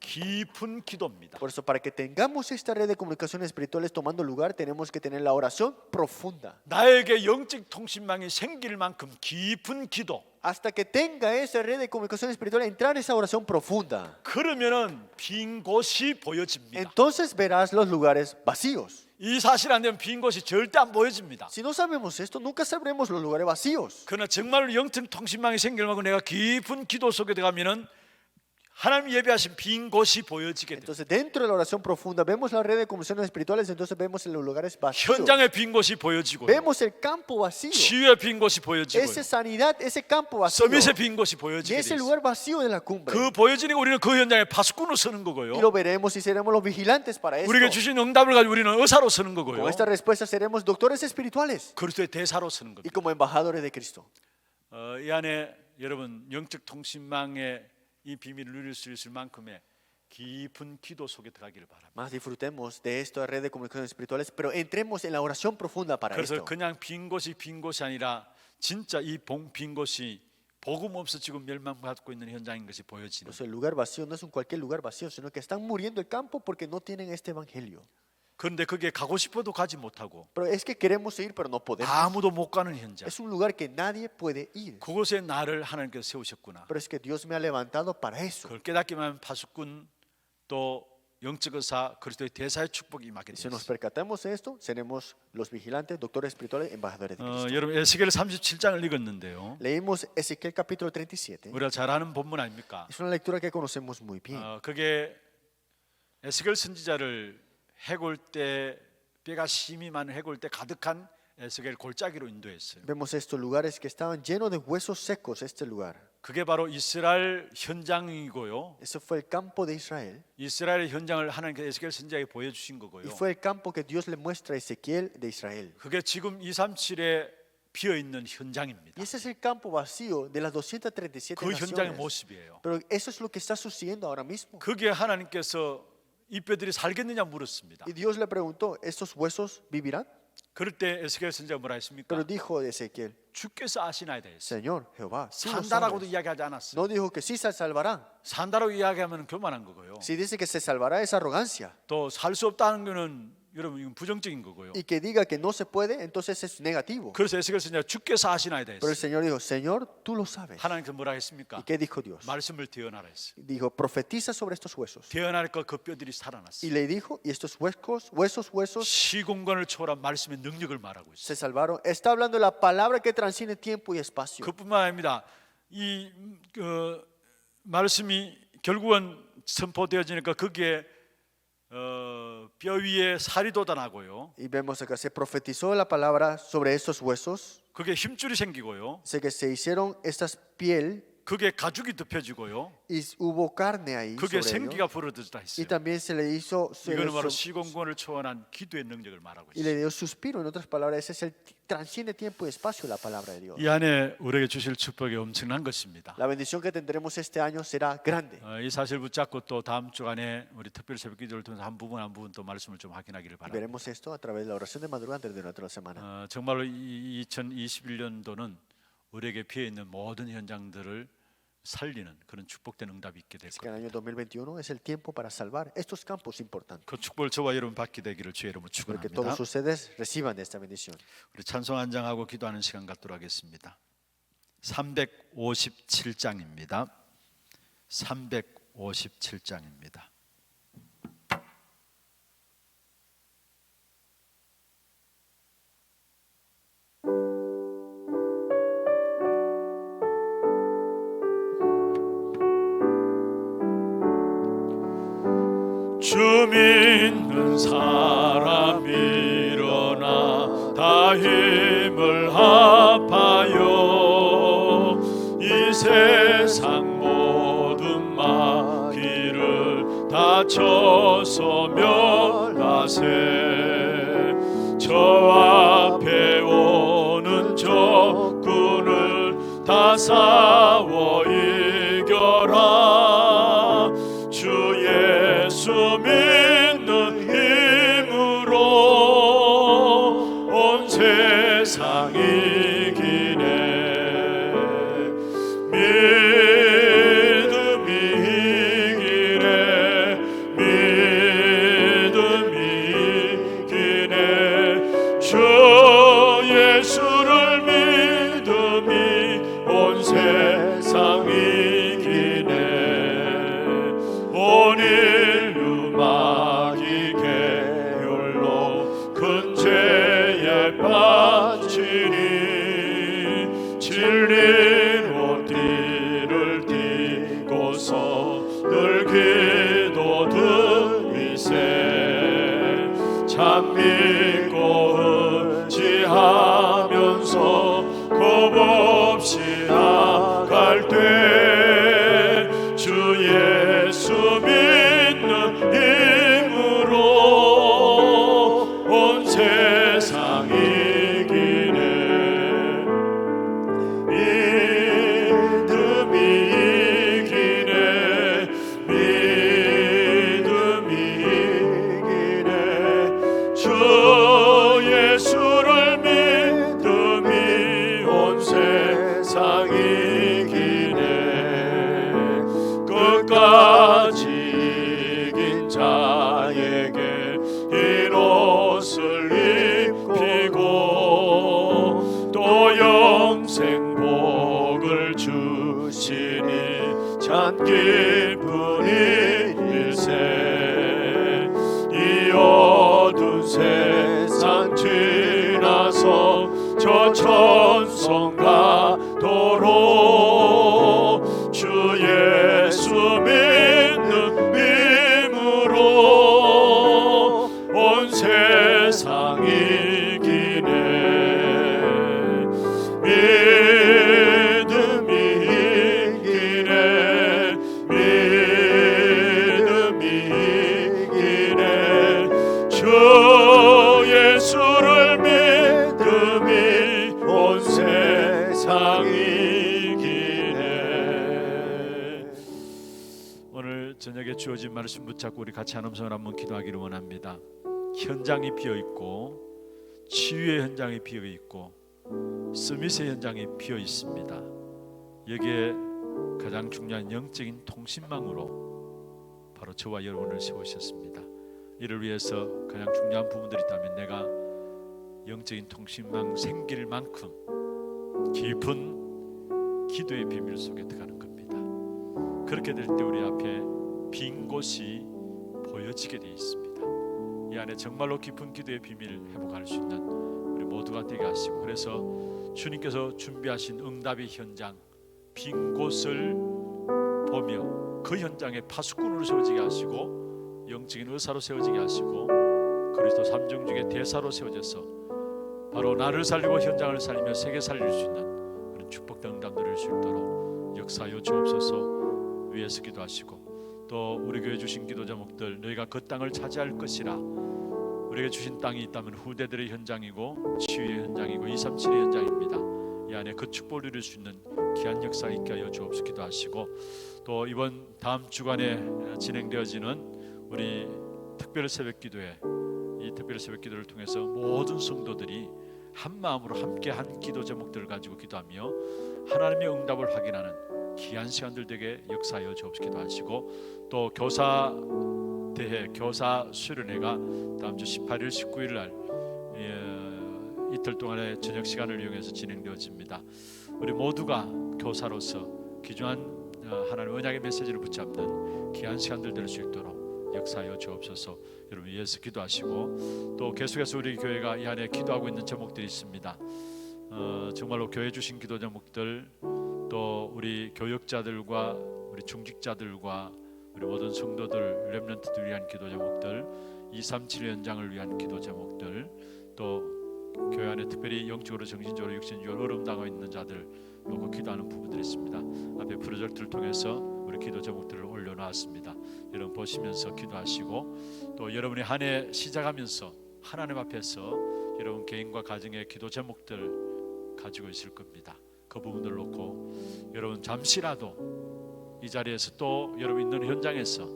깊은 기도입니다. Por eso, para que tengamos esta red de comunicaciones espirituales tomando lugar, tenemos que tener la oración profunda. 나에게 영적 통신망이 생길 만큼 깊은 기도. Hasta que tenga esa red de comunicación espiritual, entrar en esa oración profunda. 그러면은 빈 곳이 보여집니다. Entonces verás los lugares vacíos. 이 사실 안 되면 빈 곳이 절대 안 보여집니다. Si no sabemos esto, nunca sabremos los lugares vacíos. 그러나 정말로 영적 통신망이 생길 만큼 내가 깊은 기도 속에 들어가면은 하나님 예배하신 빈 곳이 보여지게 됩니다. Entonces, dentro de la oración profunda, vemos la red de comunicaciones espirituales, entonces vemos en los lugares vacíos. 현장의 빈 곳이 보여지고 Vemos el campo vacío. 치유의 빈 곳이 보여지고 Esa sanidad, ese campo vacío. 서밋의 빈 곳이 Y 보여지게 ese 돼요. lugar vacío de la cumbre. 그 보여지니까 우리는 그 현장에 파수꾼으로 서는 Y 거고요. lo veremos y seremos los vigilantes para esto. 우리에게 주신 응답을 가지고 우리는 의사로 서는 Con 거고요. esta respuesta seremos doctores espirituales 그리스도의 대사로 서는 y 겁니다. como embajadores de Cristo. 이 안에 여러분 영적 통신망의 이 비밀을 누릴 수 있을 만큼의 깊은 기도 속에 들어가기를 바랍니다. Más disfrutemos de esta red de comunicaciones espirituales, pero entremos en la oración profunda para 그래서 esto. 그냥 빈 곳이 아니라 진짜 이 빈 곳이 복음 없어 지금 멸망받고 있는 현장인 것이 보여지는. Pues el lugar vacío no es un cualquier lugar vacío, sino que están muriendo el campo porque no tienen este evangelio. 그런데 그게 가고 싶어도 가지 못하고 Pero es que queremos ir, pero no podemos. 아무도 못 가는 현장. Es un lugar que nadie puede ir. 그곳에 나를 하나님께서 세우셨구나. Pero es que Dios me ha levantado para eso. 그걸 깨닫기만 하면 파수꾼 또 영적 의사 그리스도의 대사의 축복이 임하게 Si nos 됩니다. percatamos de esto, seremos los vigilantes, doctores espirituales, embajadores de Cristo. 여러분 에스겔 37장을 읽었는데요. Leímos Ezequiel capítulo 37. 우리가 잘 아는 본문 아닙니까? Es una lectura que conocemos muy bien. 그게 에스겔 선지자를 해골 때 뼈가 심이 많은 해골 때 가득한 에스겔 골짜기로 인도했어요. Vemos estos lugares que estaban llenos de huesos secos, este lugar. 그게 바로 이스라엘 현장이고요. Eso fue el campo de Israel. 이스라엘의 현장을 하나님께서 에스겔 선지자에게 보여주신 Y 거고요. fue el campo que Dios le muestra a Ezequiel de Israel. 그게 지금 237의 비어 있는 현장입니다. Y ese es el campo vacío de las 237 그 현장의 naciones. 모습이에요. Pero eso es lo que está sucediendo ahora mismo. 거기에 하나님께서 이 뼈들이 살겠느냐 물었습니다. Y Dios le preguntó, ¿estos huesos vivirán? 그럴 때 에스겔 선지자가 뭐라 했습니까? Pero dijo Ezequiel, 주께서 아시나이다 했어요. Señor Jehová, tú lo 산다라고도 sabes. 이야기하지 않았어요. No dijo que sí se salvarán. 산다라고 이야기하면 교만한 거고요. Si dice que se salvará es arrogancia. 또 살 수 없다는 거는 여러분 이건 부정적인 거고요. Y que diga que no se puede, entonces es negativo. 그래서 에스겔 선지자 주께서 아시나이다 Pero el 했어요. Señor dijo, Señor, tú lo sabes. 하나님께서 뭐라 했습니까? ¿Y qué dijo Dios? 말씀을 대언하라 했어요. Dijo, profetiza sobre estos huesos. 대언하니까 그 뼈들이 Y 살아났어요. le dijo, y estos huesos 시공간을 초월한 말씀의 능력을 말하고 있어요. se salvaron. Está hablando de la palabra que transciende tiempo y espacio. 그뿐만 아닙니다. 이 말씀이 결국은 선포되어지니까 거기에 뼈 위에 살이 돋아나고요. Y vemos acá, se profetizó la palabra sobre estos huesos. 그게 힘줄이 생기고요. Sé que se hicieron estas piel 그게 가죽이 덮여지고요. y hubo carne ahí 그게 sobre ellos. 생기가 불어들다 Y 했어요. también se le hizo 이거는 바로 시공간을 초월한 기도의 능력을 말하고 y le 있어요. dio suspiro. En otras palabras, ese es el transciende tiempo y espacio la palabra de Dios. 이 안에 우리에게 주실 축복이 엄청난 것입니다. La bendición que tendremos este año será grande. 이 사실 붙잡고 또 다음 주간에 우리 특별 새벽 기도를 통해서 한 부분 또 말씀을 좀 확인하기를 바랍니다. Veremos esto a través de la oración de madrugada antes de nuestra semana. 정말로 2021년도는 우리에게 피해 있는 모든 현장들을 살리는 그런 축복된 응답이 있게 될 Es que el 겁니다. año 2021 es el tiempo para salvar estos campos importantes. 그 축복을 저와 여러분 받게 되기를 주의 이름으로 Para que 축원합니다. todos ustedes reciban esta bendición. 우리 찬송 한 장하고 기도하는 시간 갖도록 하겠습니다. 357장입니다. 357장입니다. 주 믿는 사람 일어나 다 힘을 합하여 이 세상 모든 마귀를 다쳐서 멸하세 저 앞에 오는 적군을 다 싸워 이겨라 주 예수 믿는 힘으로 온 세상 이기네 믿음이 이기네 믿음이 이기네 주 예수를 믿음이 온 세상 이기네 온 인류 마귀 계율로 큰 죄에 빠지니 진리로 띠를 띠고서 늘 기도 드리세 참 믿고 의지하면서 겁없이 나갈 때 주 예수 믿는 힘으로 온 세상 이기네 믿음이 이기네 믿음이 이기네 주 예수를 믿음이 온 세상 이기네 끝까지 이긴 자에게 흰 옷을 입히고 또 영생 복을 주시니 참 기쁜 일일세 이 어두운 세상 지나서 저 천성 가도록 주 예수 믿는 힘으로 온 세상 이기네 믿음이 이기네 믿음이 이기네 주 예수를 믿음이 온 저녁에 주어진 말씀 붙잡고 우리 같이 한 음성을 한번 기도하기를 원합니다. 현장이 비어있고 치유의 현장이 비어있고 서밋의 현장이 비어있습니다. 여기에 가장 중요한 영적인 통신망으로 바로 저와 여러분을 세우셨습니다. 이를 위해서 가장 중요한 부분들이 있다면 내가 영적인 통신망 생길 만큼 깊은 기도의 비밀 속에 들어가는 겁니다. 그렇게 될 때 우리 앞에 빈 곳이 보여지게 되어 있습니다. 이 안에 정말로 깊은 기도의 비밀을 회복할 수 있는 우리 모두가 되게 하시고, 그래서 주님께서 준비하신 응답의 현장, 빈 곳을 보며 그 현장에 파수꾼으로 세워지게 하시고 영적인 의사로 세워지게 하시고 그리스도 삼중직의 대사로 세워져서 바로 나를 살리고 현장을 살리며 세계 살릴 수 있는 그런 축복된 응답 누릴 수 있도록 역사하여 주옵소서. 위에서 기도하시고, 또 우리 교회 주신 기도 제목들, 너희가 그 땅을 차지할 것이라, 우리에게 주신 땅이 있다면 후대들의 현장이고 치유의 현장이고 237의 현장입니다. 이 안에 그 축복을 누릴 수 있는 귀한 역사 있게 하여 주옵소서. 기도하시고, 또 이번 다음 주간에 진행되어지는 우리 특별 새벽 기도회, 이 특별 새벽 기도를 통해서 모든 성도들이 한 마음으로 함께 한 기도 제목들을 가지고 기도하며 하나님의 응답을 확인하는 귀한 시간들 되게 역사하여 주옵소서. 기도하시고, 또 교사 대회, 교사 수련회가 다음 주 18일, 19일 날 이틀 동안의 저녁 시간을 이용해서 진행되어집니다. 우리 모두가 교사로서 귀중한 하나님의 언약의 메시지를 붙잡는 귀한 시간들 될 수 있도록 역사하여 주옵소서. 여러분 위해서 기도하시고, 또 계속해서 우리 교회가 이 안에 기도하고 있는 제목들이 있습니다. 정말로 교회 주신 기도 제목들, 또 우리 교역자들과 우리 중직자들과 우리 모든 성도들, 렘넌트들 위한 기도 제목들, 237 현장을 위한 기도 제목들, 또 교회 안에 특별히 영적으로, 정신적으로, 육신적으로 어려움 당하고 있는 자들 놓고 기도하는 부분들이 있습니다. 앞에 프로젝트를 통해서 우리 기도 제목들을 올려놓았습니다. 여러분 보시면서 기도하시고, 또 여러분이 한 해 시작하면서 하나님 앞에서 여러분 개인과 가정의 기도 제목들 가지고 있을 겁니다. 그 부분들을 놓고 여러분 잠시라도 이 자리에서, 또 여러분 있는 현장에서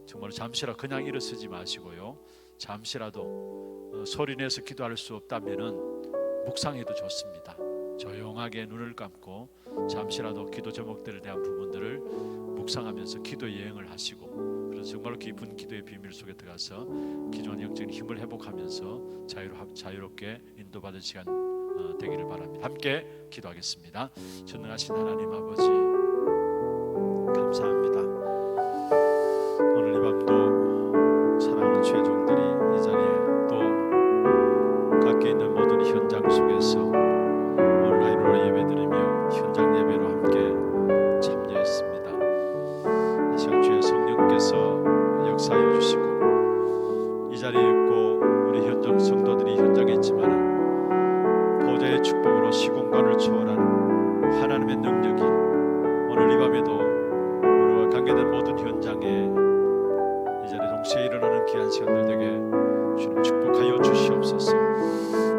정말 잠시라도 그냥 일어서지 마시고요, 잠시라도 소리내서 기도할 수 없다면은 묵상해도 좋습니다. 조용하게 눈을 감고 잠시라도 기도 제목들에 대한 부분들을 묵상하면서 기도 여행을 하시고, 그래서 정말로 깊은 기도의 비밀 속에 들어가서 기존 영적인 힘을 회복하면서 자유롭게 인도받은 시간 되기를 바랍니다. 함께 기도하겠습니다. 전능하신 하나님 아버지, 감사합니다. 오늘 이 밤도 사랑하는 주의 종들이 이 자리에, 또 각기 있는 모든 현장 속에서 온라인으로 예배드리며 현장 예배로 함께 참여했습니다. 이 시간 주의 성령께서 역사해 주시고, 이 자리에 있고 우리 현장 성도들이 현장에 있지만 보좌의 축복으로 시공간을 초월한 하나님의 능력이 오늘 이 밤에도 우리와 관계된 모든 현장에 이 자리에 동시에 일어나는 귀한 시간들 되게 주님 축복하여 주시옵소서.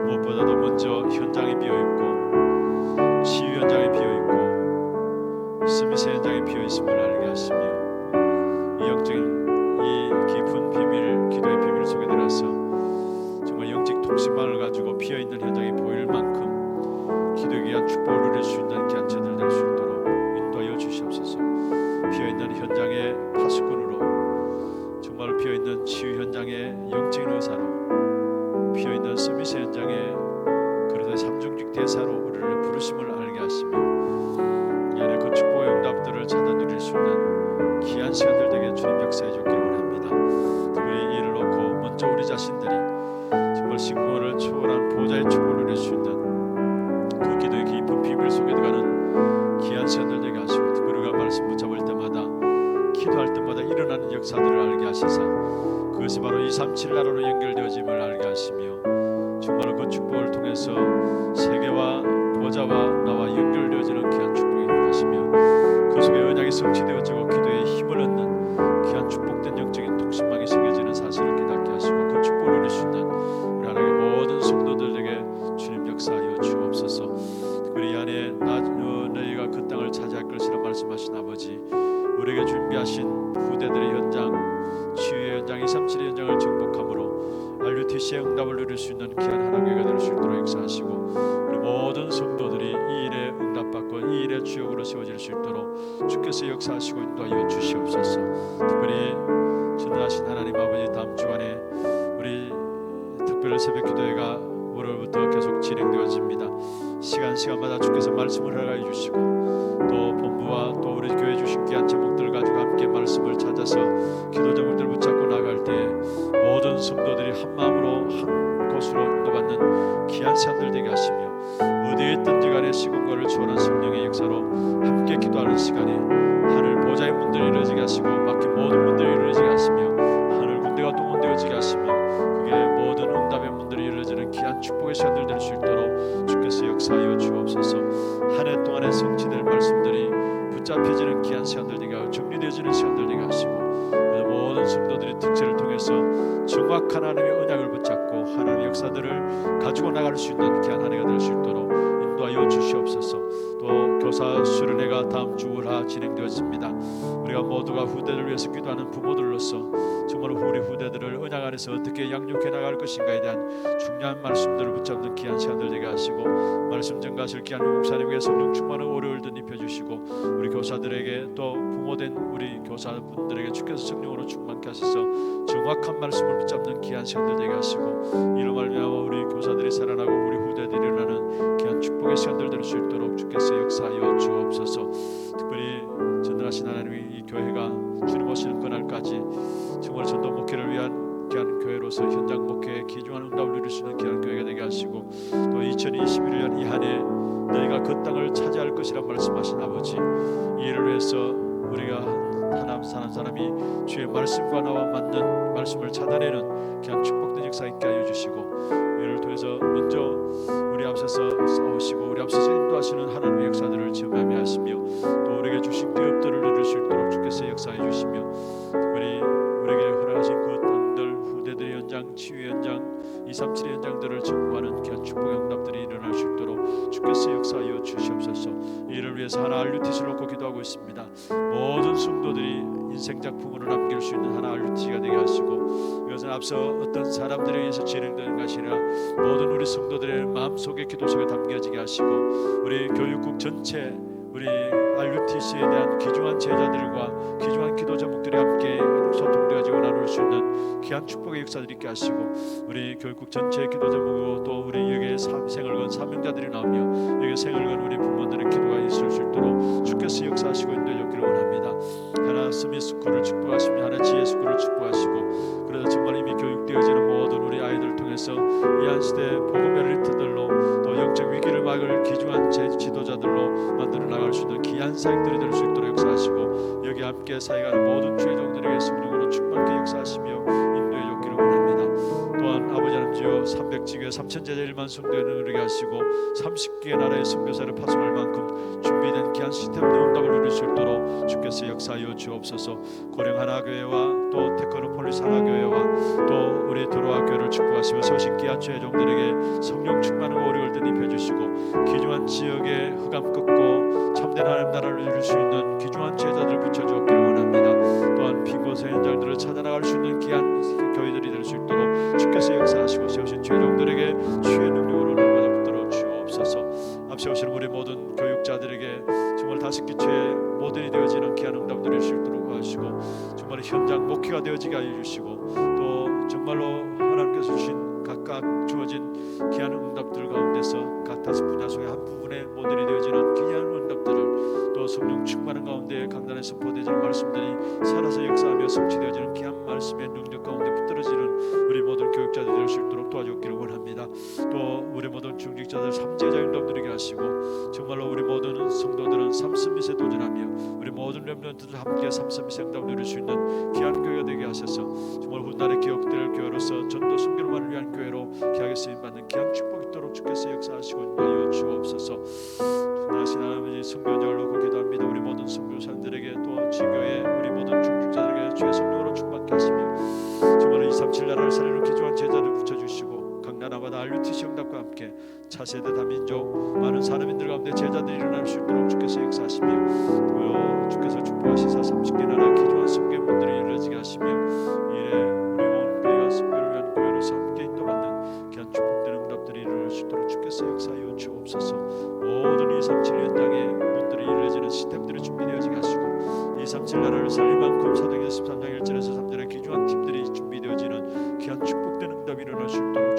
무엇보다도 먼저 현장이 비어있고 치유 현장이 비어있고 스미스 현장이 비어있음을 알게 하시며, 이 영적인 이 깊은 비밀, 기도의 비밀 속에 들어서 정말 영적 통신망을 가지고 비어있는 현장이 보일 만큼 기도에 귀한 축복을 누릴 수 있는 귀한 제들 될 수 있도록 인도하여 주시옵소서. 비어있는 현장의 파수꾼으로, 정말 비어있는 치유 현장의 영적인 의사로, 비어있는 서비스 현장의 그리스도의 삼중직 대사로 우리를 부르심을 알게 하시며, 이 안에 그 축복의 응답들을 찾아 누릴 수 있는 귀한 시간들 되게 주님 역사해 주기를 원합니다. 특별히 이를 놓고 먼저 우리 자신들이 정말 신공을 초월한 보좌의 축복을 누릴 수 있는 그 기도의 깊은 비밀 속에 들어가는 귀한 시간들 되게 하시고, 특별히 우리가 말씀 붙잡을 때마다, 기도할 때마다 일어나는 역사들을 알게 하시사 그것이 바로 237 나라로 연결되어짐을 알게 하시며, 정말 그 축복을 통해서 세계와 보좌와 나와 연결되어지는 귀한 축복이 하시며, 그 속에 언약이 성취되어지고 기도에 힘을 얻는 귀한 축복된 영적인 통신망이 생겨지는 사실을 깨닫게 하시고, 그 축복을 누릴 수 있는 우리 하나님의 모든 성도들에게 주님 역사하여 주옵소서. 특별히 이 안에 너희가 그 땅을 차지할 것이라 말씀하신 아버지, 우리에게 준비하신 후대들의 현장, 치유의 현장, 237의 현장을 정복함으로 RUTC의 응답을 누릴 수 있는 귀한 하나님의 될 수 있도록 역사하시고, 우리 모든 성도들이 이 일에 응답받고 이 일의 주역으로 세워질 수 있도록 주께서 역사하시고 인도하여 주시옵소서. 특별히 전능하신 하나님 아버지, 다음 주간에 우리 특별 새벽 기도회가 월요일부터 계속 진행되어집니다. 시간마다 주께서 말씀을 허락해 주시고, 또 본부와 또 우리 교회 주신 귀한 제목들 가지고 함께 말씀을 찾아서 기도 제목들을 붙잡고 나갈 때 모든 성도들이 한 마음으로 한 곳으로 인도받는 귀한 시간들 되게 하시며, 어디에 있든지 간에 시공간을 초월한 성령의 역사로 함께 기도하는 시간에 하늘 보좌의 문들이 이루어지게 하시고, 막힌 모든 문들이 이루어지게 하시며, 하늘 군대가 동원되어지게 하시며, 그게 모든 응답의 문들이 이루어지는 귀한 축복의 시간들 될 수 있도록 주께서 역사하여 주옵소서. 한 해 동안에 성취될 말씀들이 붙잡혀지는 귀한 시간들 되게 하고 정리되어지는 시간들 되게 하시고, 그래서 모든 성도들이 특세를 통해서 정확한 하나님의 언약을 붙잡고 하나님의 역사들을 가지고 나갈 수 있는 귀한 한 해가 될 수 있도록 인도하여 주시옵소서. 또 교사 수련회가 다음 주 월화 진행되었습니다. 우리가 모두가 후대를 위해서 기도하는 부모들로서 정말 우리 후대들을 언약 안에서 어떻게 양육해 나갈 것인가에 대한 중요한 말씀들을 붙잡는 귀한 시간들 되게 하시고, 말씀 전가하실 귀한 목사님에게 성령 충만한 오래올드 입혀주시고, 우리 교사들에게 또 부모된 우리 교사분들에게 주께서 성령으로 충만케 하셔서 정확한 말씀을 붙잡는 귀한 시간들 되게 하시고, 이로 말미암아 우리 교사들이 살아나고 우리 후대들이 일어나는 귀한 축복의 시간들 될 수 있도록 주께서 역사하여 주옵소서. 특별히 전능하신 하나님이 이 교회가 주님 오시는 그날까지 정말 전도 목회를 위한 귀한 교회로서 현장 목회에 귀중한 응답을 누릴 수 있는 귀한 교회가 되게 하시고, 또 2021년 이 한 해 너희가 그 땅을 차지할 것이라 말씀하신 아버지, 이 일을 위해서 우리가 하나 사는 사람이 주의 말씀과 나와 맞는 말씀을 찾아내는 귀한 축복된 역사 있게 하여 주시고, 이를 통해서 먼저 우리 앞서서 싸우시고 우리 앞서서 인도하시는 하나님의 역사들을 체험하게 하시며, 또 우리에게 주신 기업들을 누릴 수 있도록 주께서 역사해 주시며, 특별히 우리에게 허락하신 그 땅들, 후대들의 현장, 치유의 현장, 237의 현장들을 정복하는 귀한 축복의 응답들이 일어날 수 있도록 주께서 역사하여 주시옵소서. 이를 위해서 하나 RUTC를 놓고 기도하고 있습니다. 모든 성도들이 인생 작품으로 남길 수 있는 하나 RUTC가 되게 하시고, 이것은 앞서 어떤 사람들에 의해서 진행되는 것이 아니라 모든 우리 성도들의 마음속에 기도 속에 담겨지게 하시고, 우리 교육국 전체 우리 RUTC에 대한 귀중한 제자들과 귀중한 기도 제목들이 함께 소통되어지고 나눌 수 있는 귀한 축복의 역사들이 있게 하시고, 우리 교육국 전체의 기도 제목으로 또 우리 여기에 생을 건 사명자들이 나오며 여기에 생을 건 우리 부모들의 기도가 있을 수 있도록 주께서 역사하시고 인도해 주기를 원합니다. 하나 스미 스쿨을 축복하시며 하나 지혜 스쿨을 축복하시고, 그래서 정말 이미 교육되어지는 모든 우리 아이들을 통해서 이 한 시대 복음의 리더들로 또 영적 위기를 막을 귀중한 지도자들로 만들어 나갈 수 있는 귀한 사역들이 될 수 있도록 역사하시고, 여기 함께 사역하는 모든 주의 종들에게 성령으로 충만케 역사하시며 인도해 주기를 원합니다. 또한 아버지 하나님 주여 300지교회 3,000제자 1만 성도에 누리게 하시고 30개의 나라의 선교사를 파송할 만큼 준비된 귀한 시스템의 응답을 누릴 수 있도록 주께서 역사하여 주옵소서. 고령 하나교회와 또 테크노폴리스 하나교회와 또 우리 도로와 교회를 축복하시며 서신 귀한 주의 종들에게 성령 충만한 오력을 덧입혀주시고, 귀중한 지역에 흑암 꺾고 참된 하나님 나라를 이룰 수 있는 귀중한 제자들을 붙여주었기를 원합니다. 또한 빈 곳의 현장들을 찾아나갈 수 있는 귀한 교회들이 될 수 있도록 주께서 역사하시고 세우신 주의 종들에게 주의 능력으로 날마다 붙들어 주옵소서. 앞세우시는 우리 모든 교육자들에게 정말 다섯 기초의 모델이 되어지는 귀한 응답 누릴 수 있도록 하시고, 정말 현장 목회가 되어지게 하여 주시고, 또 정말로 하나님께서 주신 각각 주어진 귀한 응답들 가운데서 각 다섯 분야 속의 한 부분의 모델이 되어지는 귀한 응답들을 또 성령 충만한 가운데 강단에 선포되어지는 말씀들이 살아서 역사하며 성취되어지는 귀한 말씀의 능력 가운데 붙들어지는 우리 모든 교육자들이 될 수 있도록 도와주기를 원합니다. 또 우리 모든 중직자들 삼재자 응답 누리게 하시고, 정말로 우리 모든 성도들은 삼스밋에 도전하며 우리 모든 렘넌트들 함께 삼스밋 응답 누릴 수 있는 귀한 교회가 되게 하셔서 정말 훗날의 기억될 교회로서 전도 순교만을 위한 교회로 귀하게 쓰임받는 귀한 축복이 있도록 주께서 역사하시고 인도하여 주옵소서. 하나님 아버지 선교자를 놓고 기도합니다. 우리 모든 선교사들에게 또 지교회 우리 모든 중직자들에게 주의 성령으로 충만케 하시며, 정말 237 나라를 살리는 귀중한 제자를 붙여주시고 각 나라마다 RUTC 응답과 함께 차세대 다민족 많은 산업인들 가운데 제자들이 일어날 수 있도록 주께서 역사하시며 주께서 축복하시사 30개 나라 기조한 성교분들이 이루어지게 하시며 이래 우리 온 교회가 성교를 위한 교회로서 함께 인도받는 귀한 축복된 응답들이 이루어질 수 있도록 주께서 역사하여 주옵소서. 모든 237 현장의 문들이 이루어지는 시스템들이 준비되어지게 하시고 237 나라를 살릴 만큼 사도행전 13장 1절에서 3절의 기조한 팀들이 준비되어지는 귀한 축복된 응답이 일어날 수 있도록